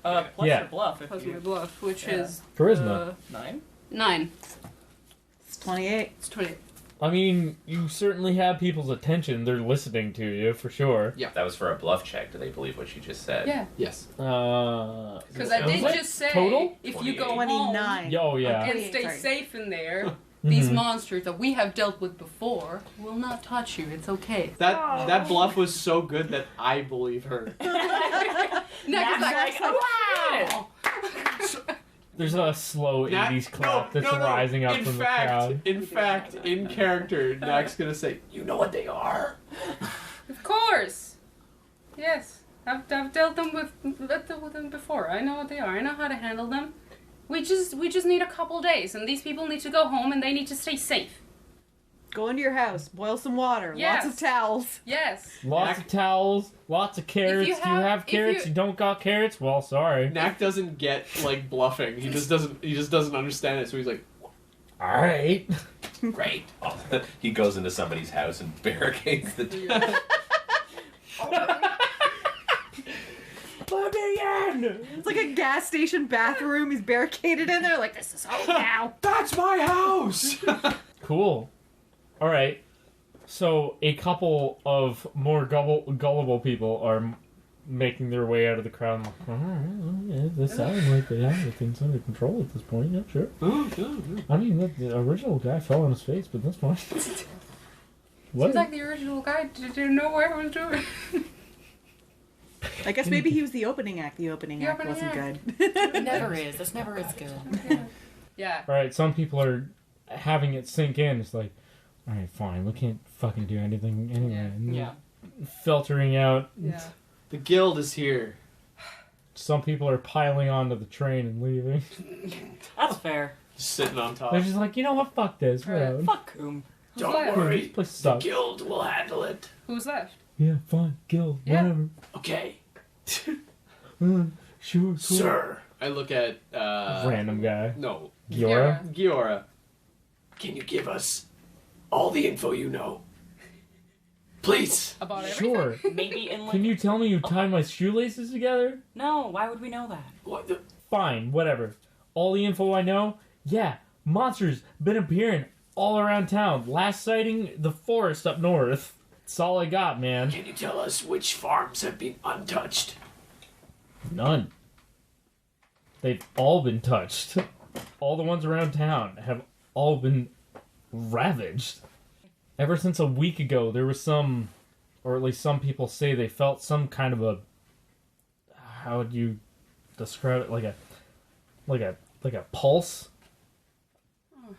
Plus Yeah. your bluff. If Plus you my bluff, which Yeah. is Charisma. 9. 9. It's 28. It's 20. I mean, you certainly have people's attention. They're listening to you, for sure. That was for a bluff check. Do they believe what you just said? Yeah, Yes. because I did What? just say Total? if you go 29. home Oh, yeah. and 28, stay sorry. safe in there, these Mhm. monsters that we have dealt with before will not touch you. It's okay. That bluff was so good that I believe her. Next, like, wow. There's a slow Knack- 80s clap that's no. rising up in from fact, the crowd. In fact, in character, Knack's gonna say, You know what they are? Of course. Yes. I've dealt with them before. I know what they are. I know how to handle them. We just need a couple days, and these people need to go home, and they need to stay safe. Go into your house, boil some water, Yes. lots of towels. Yes. Lots of towels, lots of carrots. you Do you have if carrots? you- You don't got carrots? Well, sorry. Knack doesn't get like bluffing. He just doesn't understand it. So he's like, All right. Great. He goes into somebody's house and barricades the door. Let me in! It's like a gas station bathroom. He's barricaded in there like, this is home now. "That's my house." Cool. All right. So a couple of more gullible people are making their way out of the crowd. And like, they sound like they have things under control at this point. Yeah, sure. I mean, the original guy fell on his face, but that's fine. What? Seems like the original guy didn't know what he was doing. I guess maybe he was the opening act. The opening act opening wasn't act. good. It never is. This never is good. Yeah. All right. Some people are having it sink in. It's like, all right, fine. We can't fucking do anything anyway. And Yeah. filtering out. Yeah. The guild is here. Some people are piling onto the train and leaving. That's fair. Just sitting on top. They're just like, you know what? Fuck this. We're Right. out. Fuck Coom. Don't left? This worry. place The sucks. guild will handle it. Who's left? Yeah, fine. Guild. Yeah. Whatever. Okay. Sure. Cool. Sir, I look at Random guy. No, Giora? Giora. can you give us all the info you know? Please. About everything? Sure. Maybe in like... Can you tell me you tied my shoelaces together? No, why would we know that? What the? Fine, whatever. All the info I know? Yeah, monsters been appearing all around town. Last sighting, the forest up north. That's all I got, man. Can you tell us which farms have been untouched? None. They've all been touched. All the ones around town have all been ravaged. Ever since a week ago, there was some, or at least some people say they felt some kind of a, how would you describe it? Like a pulse.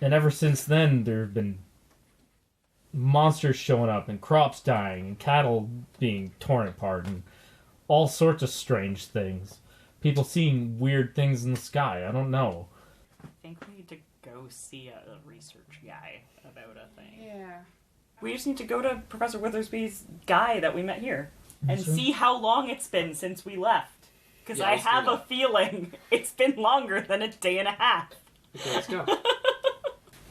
And ever since then, there have been monsters showing up, and crops dying, and cattle being torn apart, and all sorts of strange things. People seeing weird things in the sky. I don't know. I think we need to go see a research guy about a thing. Yeah. We just need to go to Professor Witherspoon's guy that we met here and That's right. see how long it's been since we left. Because Yeah, I let's do have a that. feeling it's been longer than a day and a half. Okay, let's go.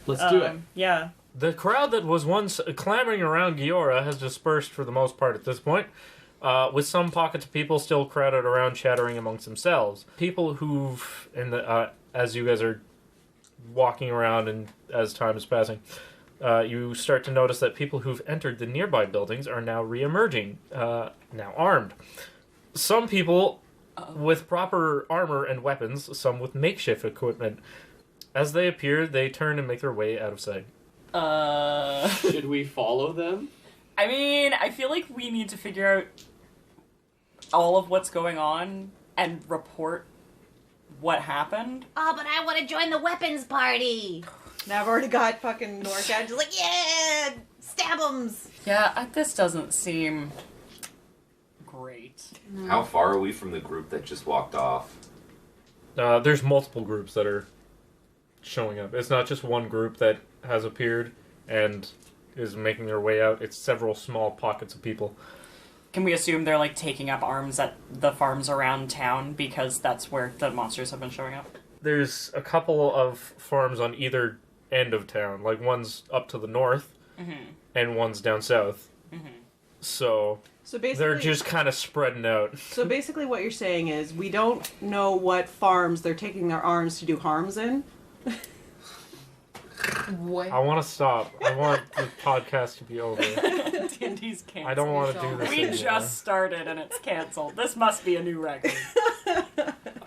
Let's do it. Yeah. The crowd that was once clamoring around Giora has dispersed for the most part at this point, with some pockets of people still crowded around chattering amongst themselves. People who've, as you guys are walking around and as time is passing, you start to notice that people who've entered the nearby buildings are now re-emerging, now armed. Some people with proper armor and weapons, some with makeshift equipment. As they appear, they turn and make their way out of sight. Should we follow them? I mean, I feel like we need to figure out all of what's going on and report what happened. Oh, but I want to join the weapons party. Now I've already got fucking Norcat just like, yeah, stab 'ems. Yeah, this doesn't seem great. How far are we from the group that just walked off? There's multiple groups that are showing up. It's not just one group that has appeared and is making their way out. It's several small pockets of people. Can we assume they're like taking up arms at the farms around town because that's where the monsters have been showing up? There's a couple of farms on either end of town. Like one's up to the north and one's down south. So basically, they're just kind of spreading out. So basically, what you're saying is we don't know what farms they're taking their arms to do harms in. What? I want to stop. I want the podcast to be over. D&D's canceled. I don't want to do this We anymore. just started and it's canceled. This must be a new record.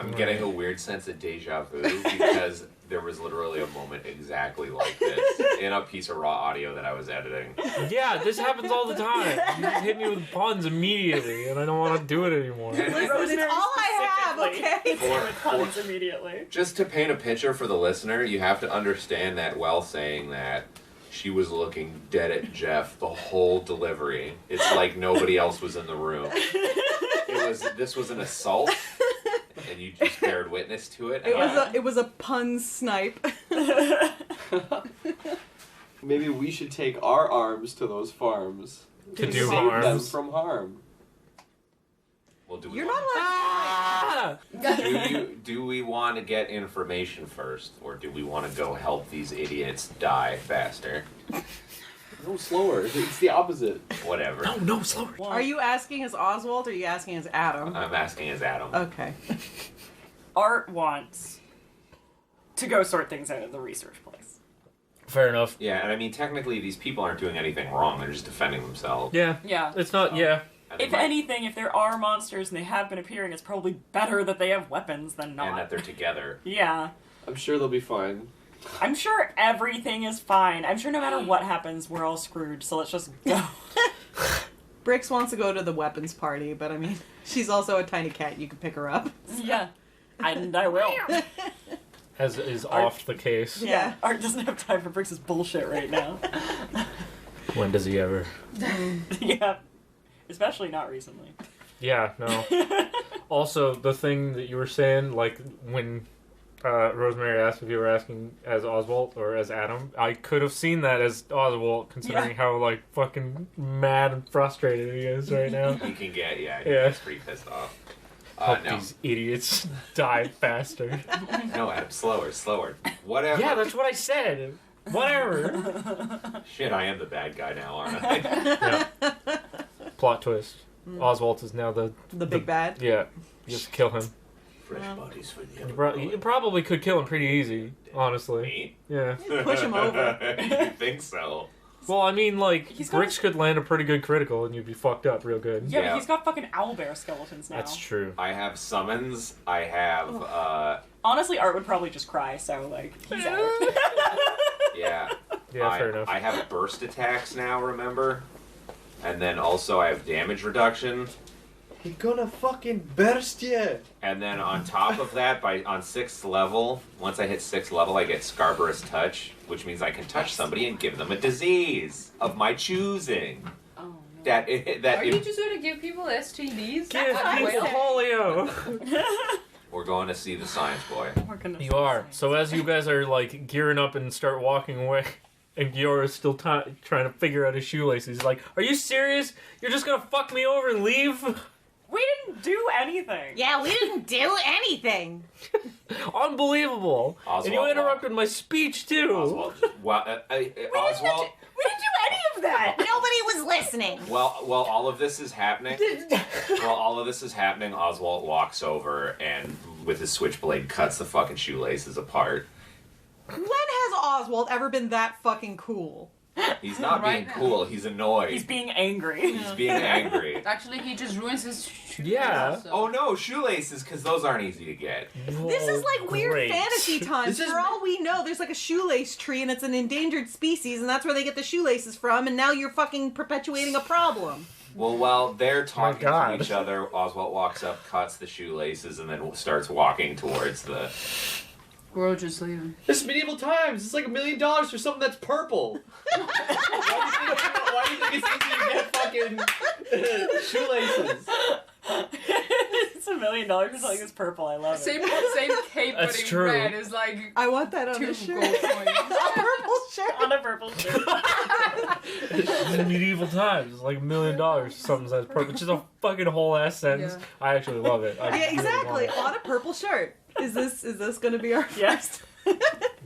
I'm getting a weird sense of deja vu because there was literally a moment exactly like this in a piece of raw audio that I was editing. Yeah, this happens all the time. You just hit me with puns immediately, and I don't want to do it anymore. Listen, it's all I have, okay? With puns immediately. Just to paint a picture for the listener, you have to understand that while saying that, she was looking dead at Jeph the whole delivery. It's like nobody else was in the room. It this was an assault, and you just bared witness to it. It was a pun snipe. Maybe we should take our arms to those farms To do save harm. them from harm. Well, do we You're want not allowed. do we want to get information first, or do we want to go help these idiots die faster? No, slower. It's the opposite. Whatever. No, slower. Are you asking as Oswalt or are you asking as Adam? I'm asking as Adam. Okay. Art wants to go sort things out at the research place. Fair enough. Yeah, and I mean, technically, these people aren't doing anything wrong. They're just defending themselves. Yeah. Yeah. It's not. Yeah. And they If might- anything, if there are monsters and they have been appearing, it's probably better that they have weapons than not. and that they're together. Yeah. I'm sure they'll be fine. I'm sure everything is fine. I'm sure no matter what happens, we're all screwed, so let's just go. Brix wants to go to the weapons party, but I mean, she's also a tiny cat. You can pick her up. Yeah. And I will. As is oft the case. Yeah. Art doesn't have time for Brix's bullshit right now. When does he ever? Yeah. Especially not recently. Yeah, no. Also, the thing that you were saying, like, when Rosemary asked if you were asking as Oswalt or as Adam, I could have seen that as Oswalt, considering how, like, fucking mad and frustrated he is right now. He can get, Yeah. he's pretty pissed off. Hope No. these idiots die faster. No, Adam, slower. Whatever. Yeah, that's what I said. Whatever. Shit, I am the bad guy now, aren't I? Yeah. Plot twist. Oswalt is now the big bad? Yeah. You just kill him. Fresh bodies for the You probably could kill him pretty easy, honestly. Me? Yeah. Push him over. You think so? Well, I mean, like, He's got- Brix could land a pretty good critical and you'd be fucked up real good. Yeah, Yeah. but he's got fucking owlbear skeletons now. That's true. I have summons. I have, Honestly, Art would probably just cry, so, like, he's out. yeah. Yeah, fair enough. I have burst attacks now, remember? And then also I have damage reduction. He's gonna fucking burst you. And then on top of that, on 6th level, once I hit 6th level, I get Scarberous Touch, which means I can touch somebody and give them a disease of my choosing. Oh, no. That Are you just going to give people STDs? Give people polio! We're going to see the science boy. We're gonna You are. So as you guys are, like, gearing up and start walking away, and Giora is still trying to figure out his shoelaces, he's like, are you serious? You're just gonna fuck me over and leave? We didn't do anything. Yeah, we didn't do anything. Unbelievable. And you Oswalt interrupted my speech, too. Oswald, We didn't do any of that. Nobody was listening. while all of this is happening, Oswald walks over and with his switchblade cuts the fucking shoelaces apart. When has Oswalt ever been that fucking cool? He's not Right being now. cool, he's annoyed. He's being angry. He's being angry. Actually, he just ruins his shoes. Yeah. So. Oh no, shoelaces, because those aren't easy to get. This is like weird Great. fantasy times. This is- For all we know, there's like a shoelace tree and it's an endangered species and that's where they get the shoelaces from and now you're fucking perpetuating a problem. Well, while they're talking to God. each other, Oswald walks up, cuts the shoelaces, and then starts walking towards the... We're all just leaving. This is medieval times. It's like $1 million for something that's purple. Why do you think it's easy to get fucking shoelaces? It's $1 million for something that's purple. I love it. Same cape, but That's in true. red is like I want that on 2 a shirt. gold coins. A purple shirt. On a purple shirt. In medieval times, it's like $1 million, something that's perfect, which is a fucking whole ass sentence. Yeah. I actually love it. I Yeah, really exactly. want it. On a purple shirt. Is this gonna be our Yes.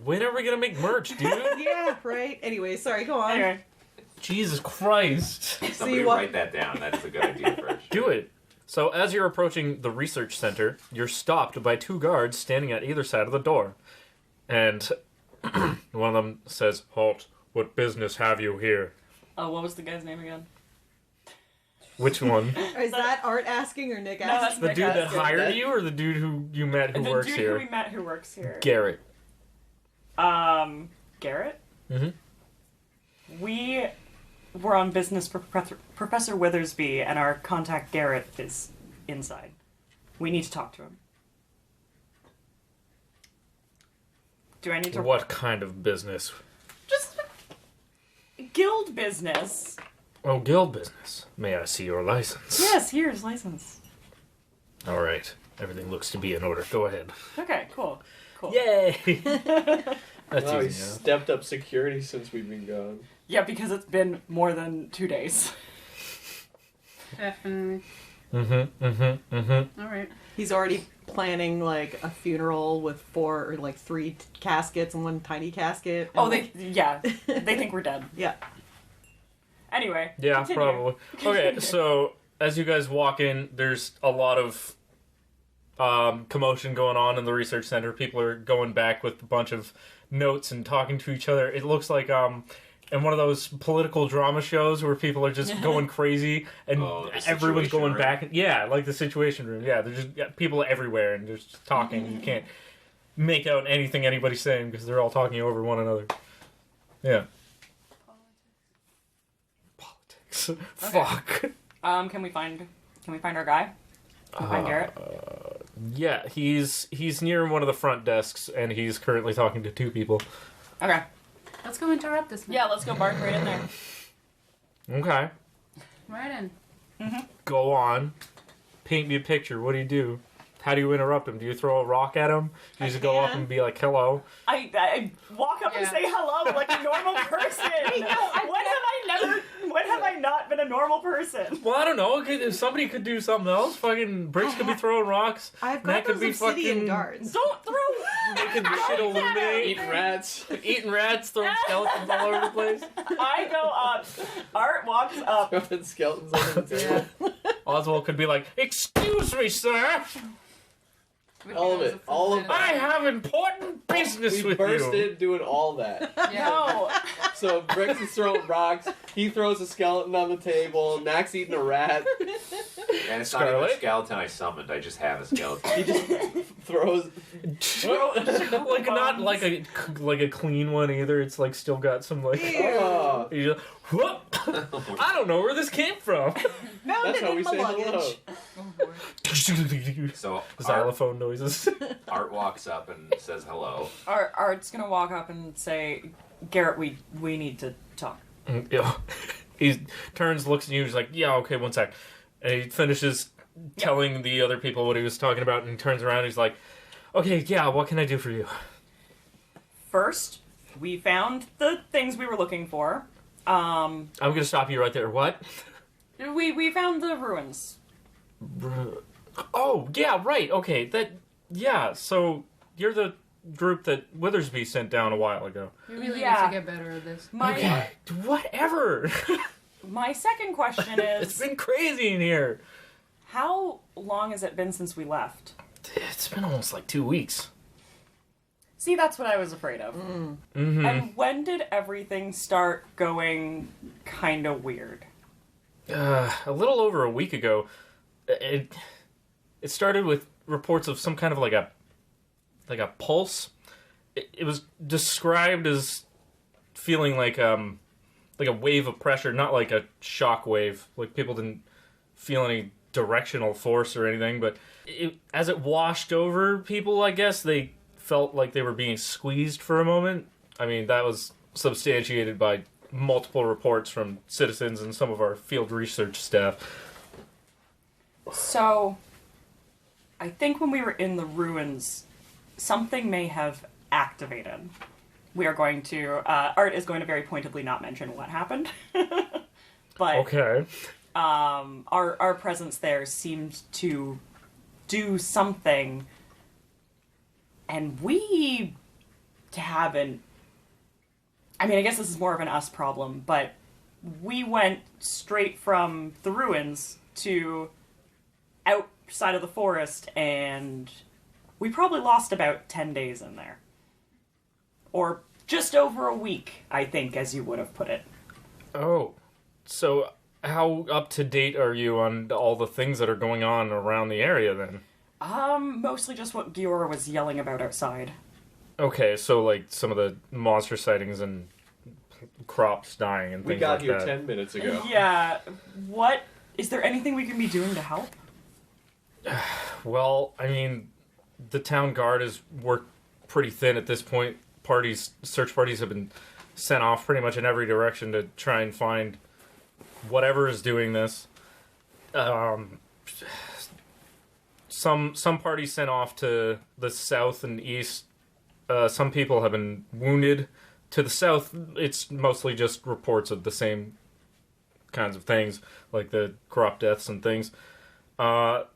When are we gonna make merch, dude? Yeah, right. Anyway, sorry, go on. Anyway. Jesus Christ. Somebody what- write that down. That's a good idea first. Do it. So as you're approaching the research center, you're stopped by 2 guards standing at either side of the door. And one of them says, "Halt, what business have you here?" What was the guy's name again? Which one? Is that Art asking or Nick No, asking? that's The Nick dude that asking. hired you or the dude who you met who The works dude here? who we met who works here. Garrett. Garrett? Mhm. We were on business for Professor Withersby, and our contact Garrett is inside. We need to talk to him. Do I need to... What kind of business? Just... guild business. Oh, guild business. May I see your license? Yes, here's license. All right. Everything looks to be in order. Go ahead. Okay, cool. Yay! That's Wow, he easy enough. stepped up security since we've been gone. Yeah, because it's been more than 2 days. Definitely. All right. He's already planning like a funeral with 4 or like 3 caskets and 1 tiny casket. Oh, they think we're dead. Yeah. Anyway. Yeah, continue. probably. Okay, so as you guys walk in, there's a lot of commotion going on in the research center. People are going back with a bunch of notes and talking to each other. It looks like in one of those political drama shows where people are just going crazy and everyone's going back. Yeah, like the Situation Room. Yeah, there's just people everywhere and they're just talking. You can't make out anything anybody's saying because they're all talking over one another. Yeah. Politics. Fuck. Can we find our guy? Can we find Garrett? Yeah, he's near one of the front desks and he's currently talking to 2 people. Okay. Let's go interrupt this man. Yeah, let's go bark right in there. Okay. Right in. Go on. Paint me a picture. What do? How do you interrupt him? Do you throw a rock at him? Do you just go up and be like, hello? I walk up and say hello like a normal person. When have I not been a normal person? Well, I don't know. If somebody could do something else. Fucking Brix could be throwing rocks. I've That got could those be obsidian fucking guards. Don't throw. making the shit illuminate. Eating rats. Eating rats, throwing skeletons all over the place. I go up. Art walks up. Throwing skeletons under the table. Oswalt could be like, excuse me, sir. All of it. All of I that. have important business We with burst you. in doing all that. Yeah. No. So Brix is throwing rocks. He throws a skeleton on the table. Knack's eating a rat. And it's not even Scarlet? a skeleton I summoned. I just have a skeleton. He just throws. Like not like a clean one either. It's like still got some like. Oh, You just, whoop! I don't know where this came from. Found that's it how in we my say luggage. hello. Oh boy. So Xylophone noises. Art walks up and says hello. Art's gonna walk up and say, Garrett, we need to talk. Yeah. He turns, looks at you, he's like, yeah, okay, one sec. And he finishes telling the other people what he was talking about, and he turns around and he's like, okay, yeah, what can I do for you? First, we found the things we were looking for. I'm gonna stop you right there. What? We found the ruins. Oh, yeah, right, okay, yeah, so you're the group that Withersby sent down a while ago. We really Yeah. need to get better at this. My Whatever. my second question It's is, been crazy in here. how long has it been since we left? It's been almost like 2 weeks. See, that's what I was afraid of. Mm-hmm. And when did everything start going kind of weird? A little over a week ago, it started with reports of some kind of like a pulse. It was described as feeling like a wave of pressure, not like a shock wave. Like people didn't feel any directional force or anything, but as it washed over people, I guess they felt like they were being squeezed for a moment. I mean, that was substantiated by multiple reports from citizens and some of our field research staff. So, I think when we were in the ruins, something may have activated. We are going to, Art is going to very pointedly not mention what happened. But Okay. our presence there seemed to do something, and we haven't. I mean, I guess this is more of an us problem, but we went straight from the ruins to outside of the forest, and we probably lost about 10 days in there. Or just over a week, I think, as you would have put it. Oh, so how up to date are you on all the things that are going on around the area then? Mostly just what Giora was yelling about outside. Okay, so like some of the monster sightings and crops dying and We things got like here that. 10 minutes ago. Yeah, what? Is there anything we can be doing to help? Well, I mean, the town guard is worked pretty thin at this point. Search parties have been sent off pretty much in every direction to try and find some parties sent off to the south and east. Some people have been wounded. To the south, it's mostly just reports of the same kinds of things, like the crop deaths and things. But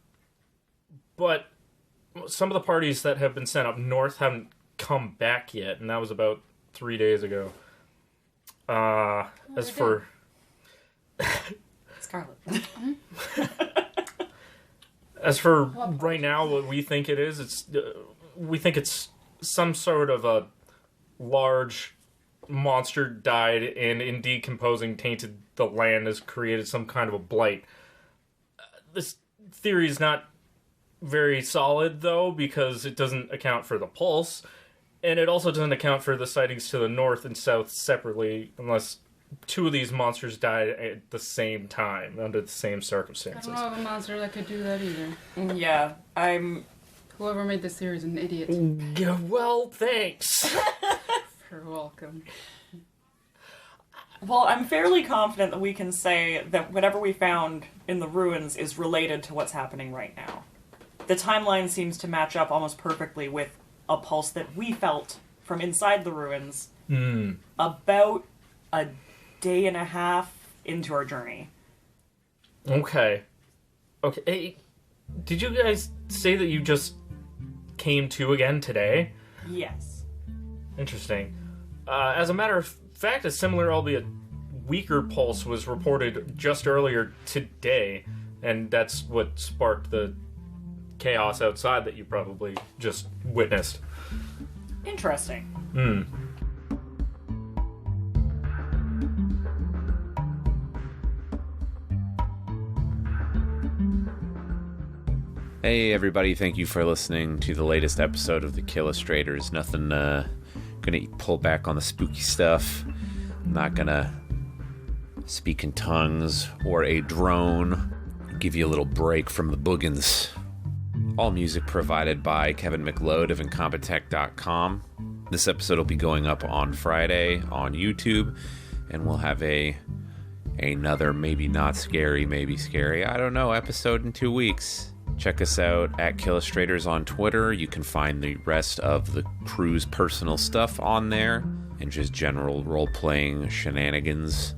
some of the parties that have been sent up north haven't come back yet, and that was about 3 days ago. As for... Scarlet. As for right now, what we think it is, we think it's some sort of a large monster died and in decomposing tainted the land, has created some kind of a blight. This theory is not very solid, though, because it doesn't account for the pulse, and it also doesn't account for the sightings to the north and south separately, unless two of these monsters died at the same time, under the same circumstances. I don't know of a monster that could do that either. Yeah, Whoever made this series is an idiot. Yeah, well, thanks. You're welcome. Well, I'm fairly confident that we can say that whatever we found in the ruins is related to what's happening right now. The timeline seems to match up almost perfectly with a pulse that we felt from inside the ruins about a day and a half into our journey. Okay. Hey, did you guys say that you just came to again today? Yes. Interesting. As a matter of fact, a similar, albeit weaker pulse was reported just earlier today, and that's what sparked the chaos outside that you probably just witnessed. Interesting. Hey everybody, thank you for listening to the latest episode of the Killustrators. Nothing gonna pull back on the spooky stuff. I'm not gonna speak in tongues or a drone. Give you a little break from the boogans. All music provided by Kevin McLeod of Incompetech.com. This episode will be going up on Friday on YouTube, and we'll have another maybe not scary, maybe scary, I don't know, episode in 2 weeks. Check us out at Killustrators on Twitter. You can find the rest of the crew's personal stuff on there, and just general role-playing shenanigans.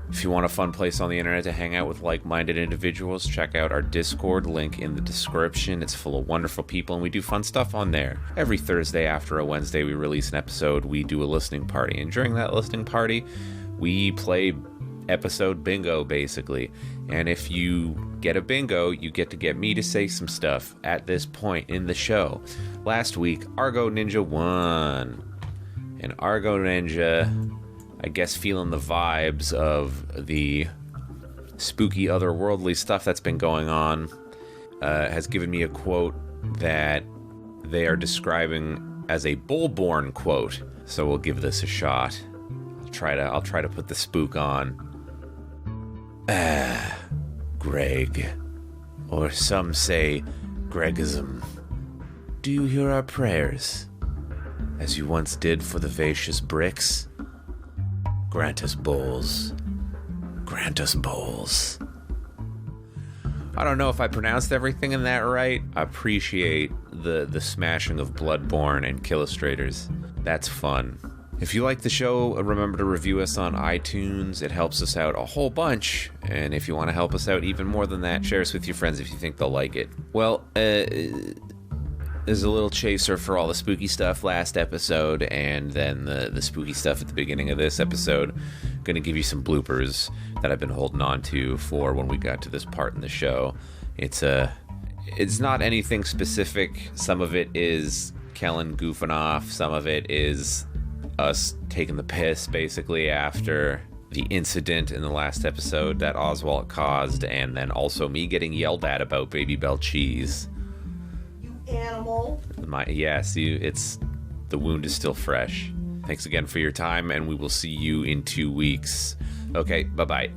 If you want a fun place on the internet to hang out with like-minded individuals, check out our Discord, link in the description. It's full of wonderful people, and we do fun stuff on there. Every Thursday after a Wednesday, we release an episode. We do a listening party, and during that listening party, we play episode bingo, basically. And if you get a bingo, you get to get me to say some stuff at this point in the show. Last week, Argo Ninja won. And Argo Ninja, I guess feeling the vibes of the spooky otherworldly stuff that's been going on, has given me a quote that they are describing as a bullborn quote. So we'll give this a shot. I'll try to put the spook on. Greg, or some say Gregism. Do you hear our prayers, as you once did for the vacious Brix? Grant us bowls. Grant us bowls. I don't know if I pronounced everything in that right. I appreciate the smashing of Bloodborne and Killustrators. That's fun. If you like the show, remember to review us on iTunes. It helps us out a whole bunch. And if you want to help us out even more than that, share us with your friends if you think they'll like it. Well, there's a little chaser for all the spooky stuff last episode, and then the spooky stuff at the beginning of this episode. I'm going to give you some bloopers that I've been holding on to for when we got to this part in the show. It's not anything specific. Some of it is Kellan goofing off. Some of it is us taking the piss, basically, after the incident in the last episode that Oswalt caused, and then also me getting yelled at about Baby Bell cheese. You animal. It's the wound is still fresh. Thanks again for your time, and we will see you in 2 weeks. Okay, bye-bye.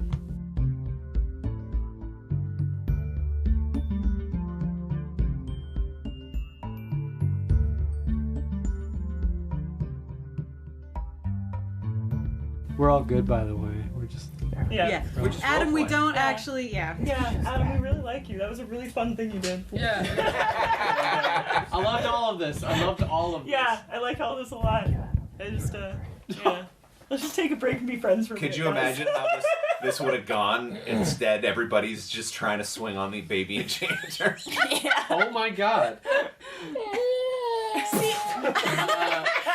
We're all good, by the way. We're just... Yeah. Which is Adam, we role-playing. don't actually. Yeah. Yeah, Adam, we really like you. That was a really fun thing you did. Yeah. I loved all of this. I loved all of this. Yeah, I like all this a lot. I just, yeah. Let's just take a break and be friends for a Could minute, you guys. imagine how this would have gone? Instead, everybody's just trying to swing on the baby enchanter. Oh my god.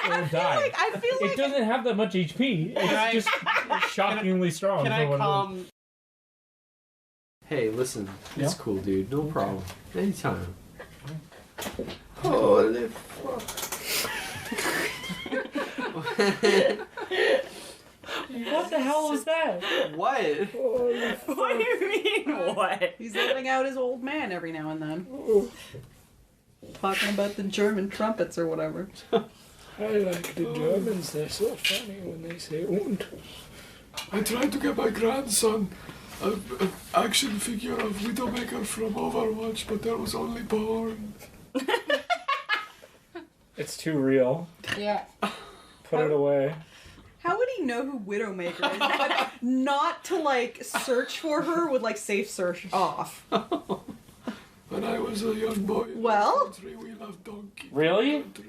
It'll die. I feel like It doesn't have that much HP. It's just shockingly strong. Can for I what it is. come? Hey, listen. It's Yeah? cool, dude. No problem. Anytime. Holy fuck. What the hell was that? What? What do you mean, what? he's letting out his old man every now and then. Talking about the German trumpets or whatever. I like the Germans, they're so funny when they say und. I tried to get my grandson an action figure of Widowmaker from Overwatch, but there was only porn. It's too real. Yeah. Put it away. How would he know who Widowmaker is? But not to like search for her would like safe search off. When I was a young boy in Well? this country, we loved Donkey Really? Country.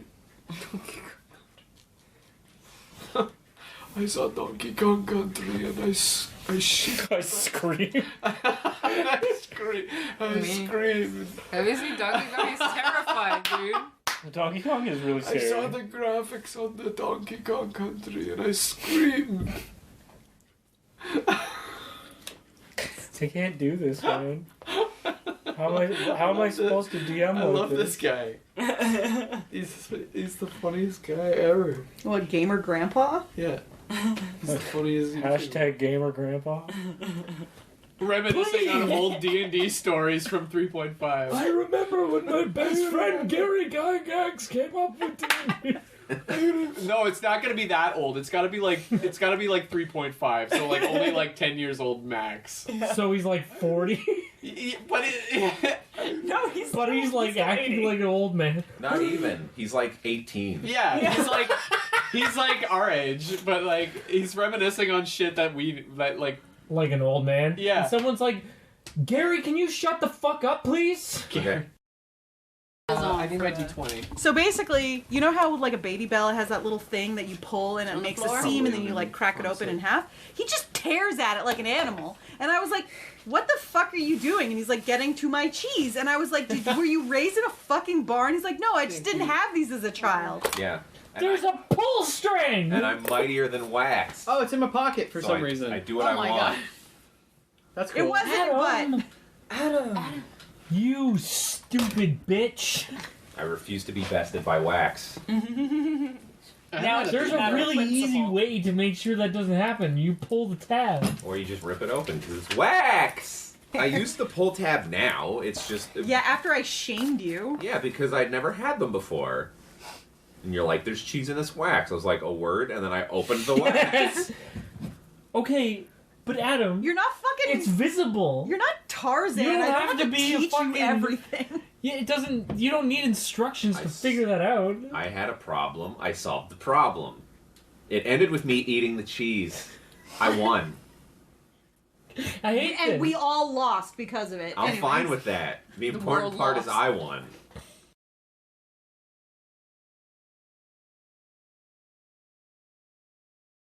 I saw Donkey Kong Country and I shit. I scream. I screamed. Have you seen Donkey Kong? He's terrifying, dude. Donkey Kong is really I scary. saw the graphics on the Donkey Kong Country and I screamed. I can't do this, man. How am I supposed to DM I like love this guy. He's the funniest guy ever. What, gamer grandpa? Yeah. He's the funniest. Hashtag gamer grandpa. Reminiscing on old D&D stories from 3.5. I remember when my best friend Gary Gygax came up with D&D. No, it's not gonna be that old. It's gotta be like 3.5. So like only like 10 years old max. So he's like 40, But No, he's but he's like acting like an old man. Not even. He's like 18. yeah, he's like our age, but like he's reminiscing on shit that Like an old man. Yeah. And someone's like, Gary, can you shut the fuck up, please? Okay. I need my D20. So basically, you know how like a baby bell has that little thing that you pull and it makes a seam and then you like crack it open in half? He just tears at it like an animal. And I was like, what the fuck are you doing? And he's like, getting to my cheese. And I was like, were you raised in a fucking barn? He's like, no, I just didn't have these as a child. Yeah. There's a pull string! And I'm mightier than wax. Oh, it's in my pocket for So some I- reason. I do what I my want. God. That's cool. It wasn't, but You stupid bitch. I refuse to be bested by wax. Now, there's a really easy way to make sure that doesn't happen. You pull the tab. Or you just rip it open because it's wax! I use the pull tab now. It's just... yeah, after I shamed you. Yeah, because I'd never had them before. And you're like, there's cheese in this wax. I was like, a word, and then I opened the wax. Yes. Okay, but Adam, You're not fucking. it's visible. You're not Tarzan. You don't I have don't to have to be a teach fucking- you everything. Yeah, it doesn't. You don't need instructions to figure that out. I had a problem. I solved the problem. It ended with me eating the cheese. I won. I hate And this. we all lost because of it. I'm Anyways. fine with that. The important world part is lost. I won.